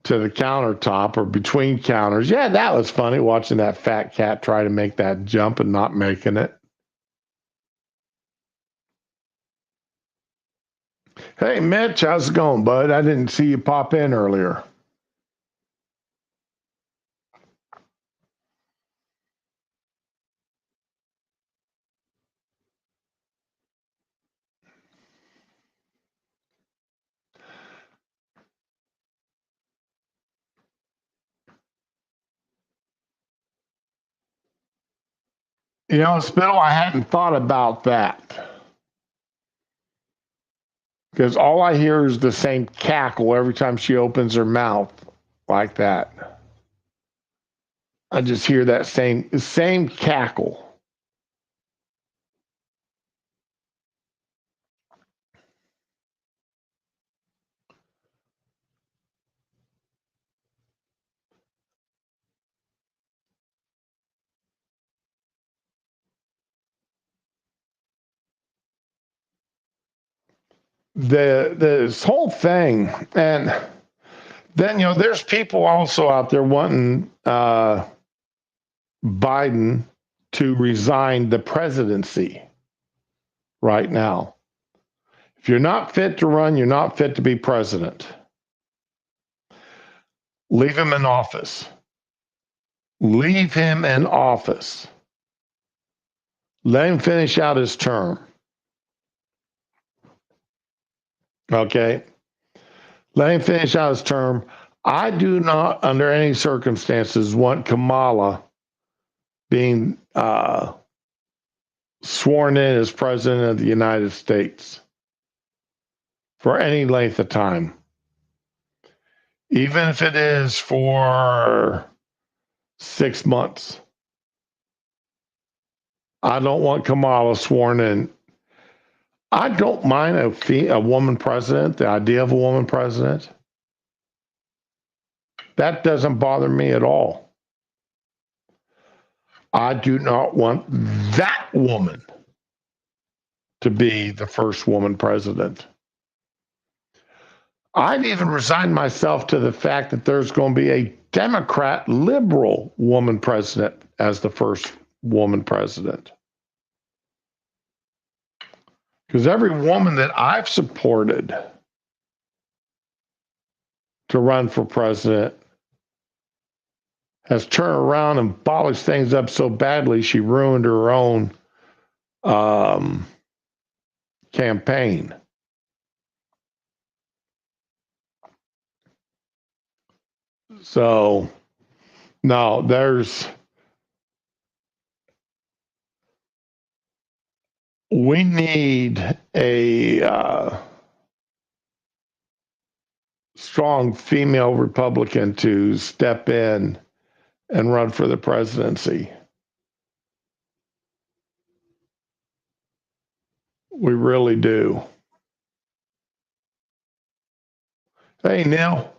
to the countertop or between counters. Yeah, that was funny watching that fat cat try to make that jump and not making it. Hey, Mitch, how's it going, bud? I didn't see you pop in earlier. Spittle, I hadn't thought about that. Because all I hear is the same cackle every time she opens her mouth like that. I just hear that same cackle. This whole thing, and then there's people also out there wanting Biden to resign the presidency right now. If you're not fit to run, you're not fit to be president. Leave him in office. Leave him in office. Let him finish out his term. Okay? Let him finish out his term. I do not, under any circumstances, want Kamala being sworn in as president of the United States for any length of time. Even if it is for 6 months. I don't want Kamala sworn in. I don't mind a woman president, the idea of a woman president. That doesn't bother me at all. I do not want that woman to be the first woman president. I'd even resigned myself to the fact that there's going to be a Democrat liberal woman president as the first woman president. Because every woman that I've supported to run for president has turned around and bollocked things up so badly she ruined her own campaign. So, no, We need a strong female Republican to step in and run for the presidency. We really do. Hey, Neil.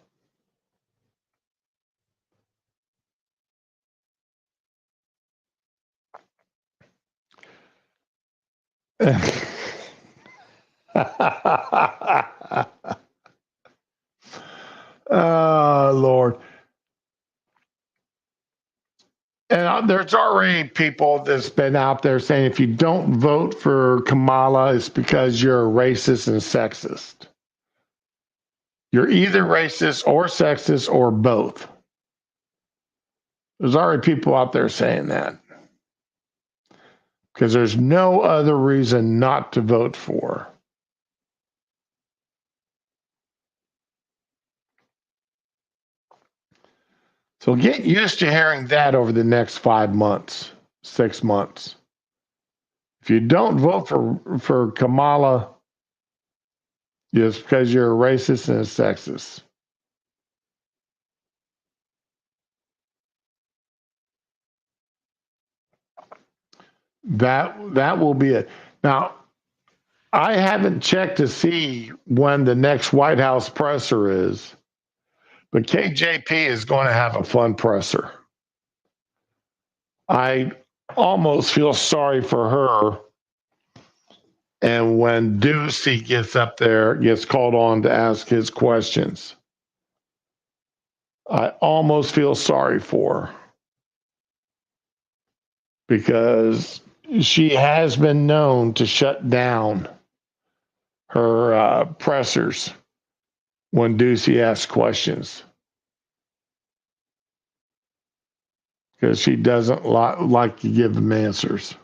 Oh, Lord. And there's already people that's been out there saying if you don't vote for Kamala, it's because you're a racist and sexist. You're either racist or sexist or both. There's already people out there saying that because there's no other reason not to vote for. So get used to hearing that over the next 5 months, 6 months. If you don't vote for Kamala, it's because you're a racist and a sexist. That will be it. Now, I haven't checked to see when the next White House presser is, but KJP is going to have a fun presser. I almost feel sorry for her. And when Ducey gets up there, gets called on to ask his questions, I almost feel sorry for her because she has been known to shut down her pressers when Ducey asks questions because she doesn't like to give them answers.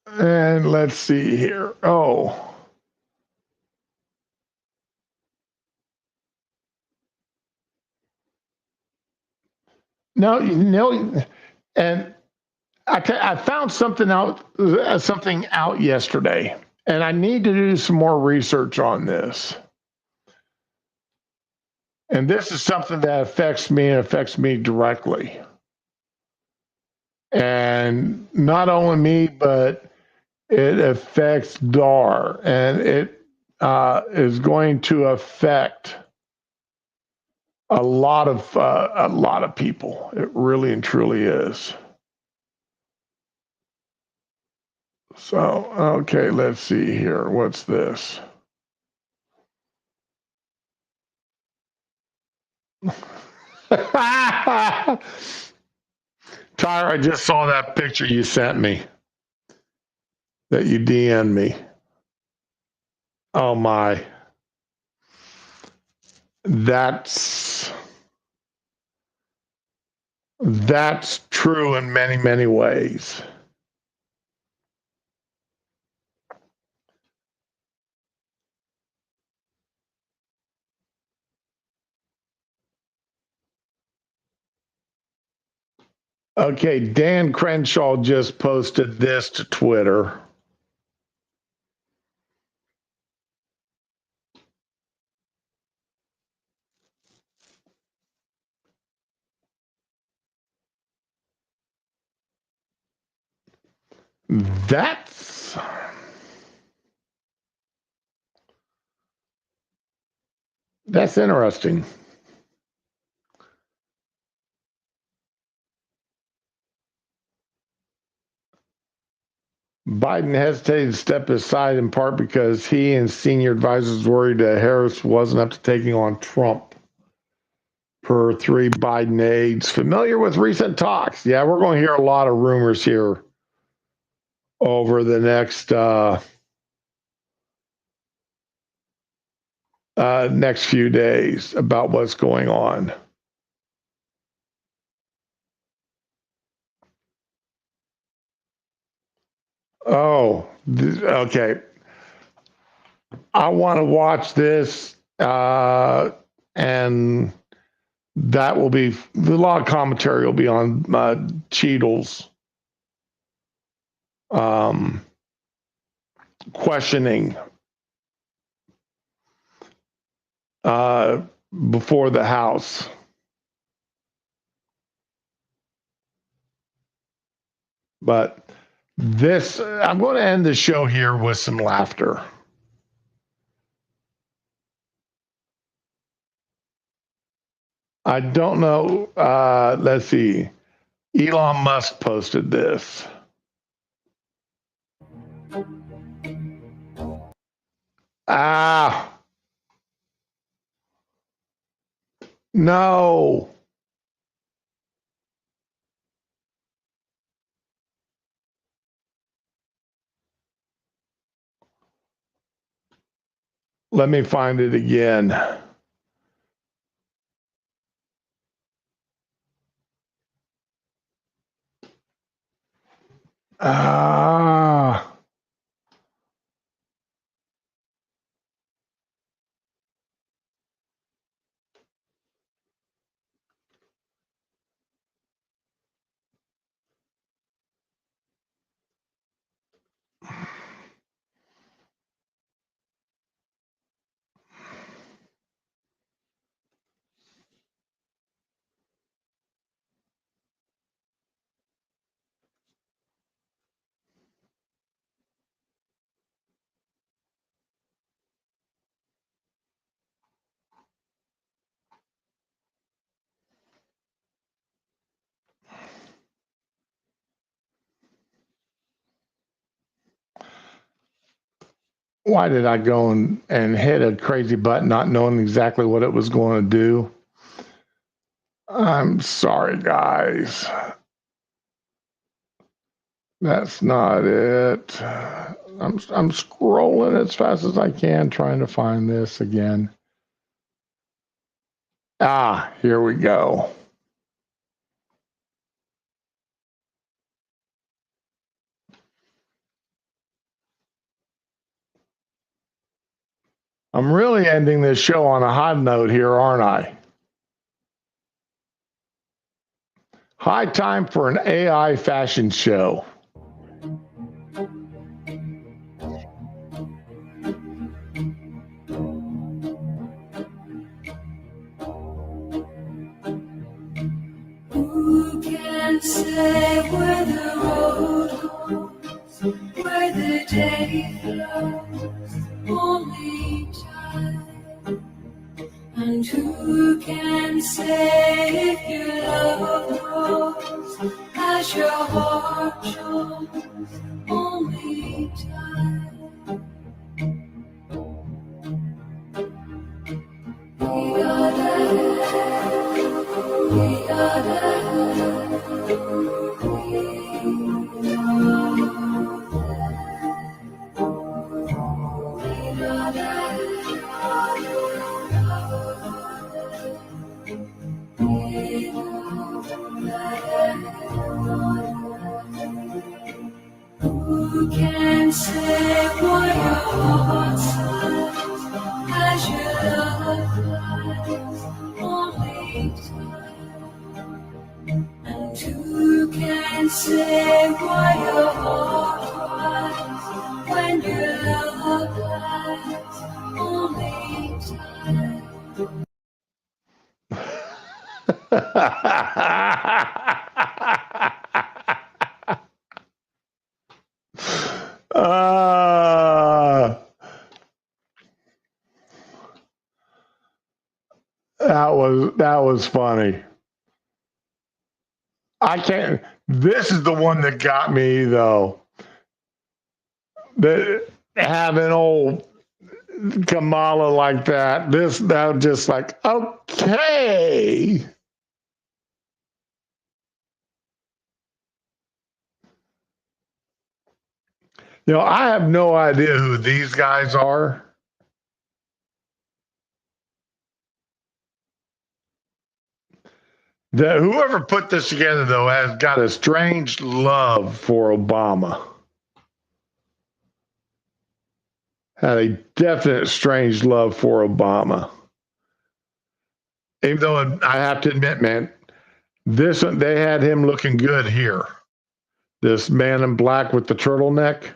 And let's see here. Oh. No, and I found something out yesterday, and I need to do some more research on this. And this is something that affects me and affects me directly. And not only me, but it affects Dar, and it is going to affect a lot of people. It really and truly is. So, okay, let's see here. What's this? Tyra, I just saw that picture you sent me that you DM'd me. Oh my. That's true in many, many ways. Okay, Dan Crenshaw just posted this to Twitter. That's interesting. Biden hesitated to step aside in part because he and senior advisors worried that Harris wasn't up to taking on Trump. Per 3 Biden aides familiar with recent talks. Yeah, we're going to hear a lot of rumors here over the next few days about what's going on. Oh, okay. I want to watch this and That will be a lot of commentary will be on Cheadle's questioning before the House. But this, I'm going to end the show here with some laughter. I don't know. Let's see. Elon Musk posted this. No. Let me find it again. Why did I go and hit a crazy button not knowing exactly what it was going to do? I'm sorry, guys. That's not it. I'm scrolling as fast as I can trying to find this again. Here we go. I'm really ending this show on a high note here, aren't I? High time for an AI fashion show. Who can say where the road goes, where the day flows, only time. And who can say if your love grows as your heart shows, only time. Who can say what your heart says as your love flies, only time. And who can say why your heart cries when your love flies, only time. That was funny. I can't. This is the one that got me though. That having old Kamala like that. That was just like okay. I have no idea who these guys are. Whoever put this together, though, has got a strange love for Obama. Had a definite strange love for Obama. Even though I have to admit, man, this they had him looking good here. This man in black with the turtleneck.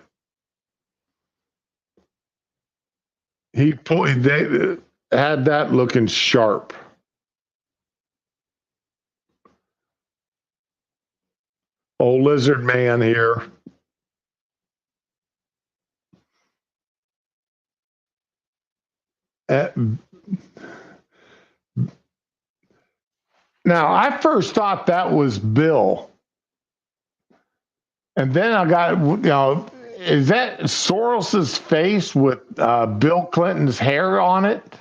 They had that looking sharp. Old lizard man here. Uh, Now, I first thought that was Bill. And then I got, is that Soros's face with Bill Clinton's hair on it?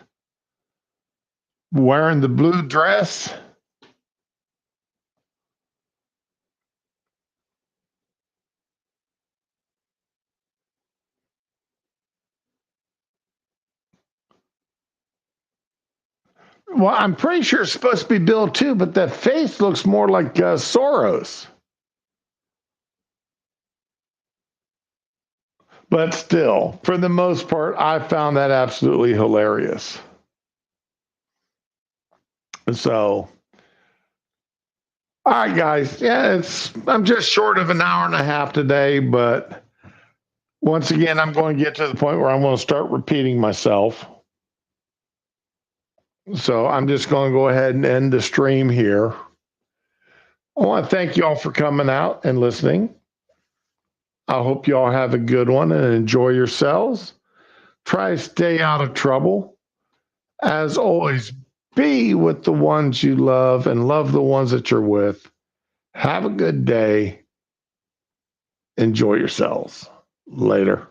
Wearing the blue dress? Well, I'm pretty sure it's supposed to be Bill too, but that face looks more like Soros. But still, for the most part, I found that absolutely hilarious. So, all right, guys. Yeah, I'm just short of an hour and a half today, but once again, I'm going to get to the point where I'm going to start repeating myself. So I'm just going to go ahead and end the stream here. I want to thank you all for coming out and listening. I hope you all have a good one and enjoy yourselves. Try to stay out of trouble. As always, be with the ones you love and love the ones that you're with. Have a good day. Enjoy yourselves. Later.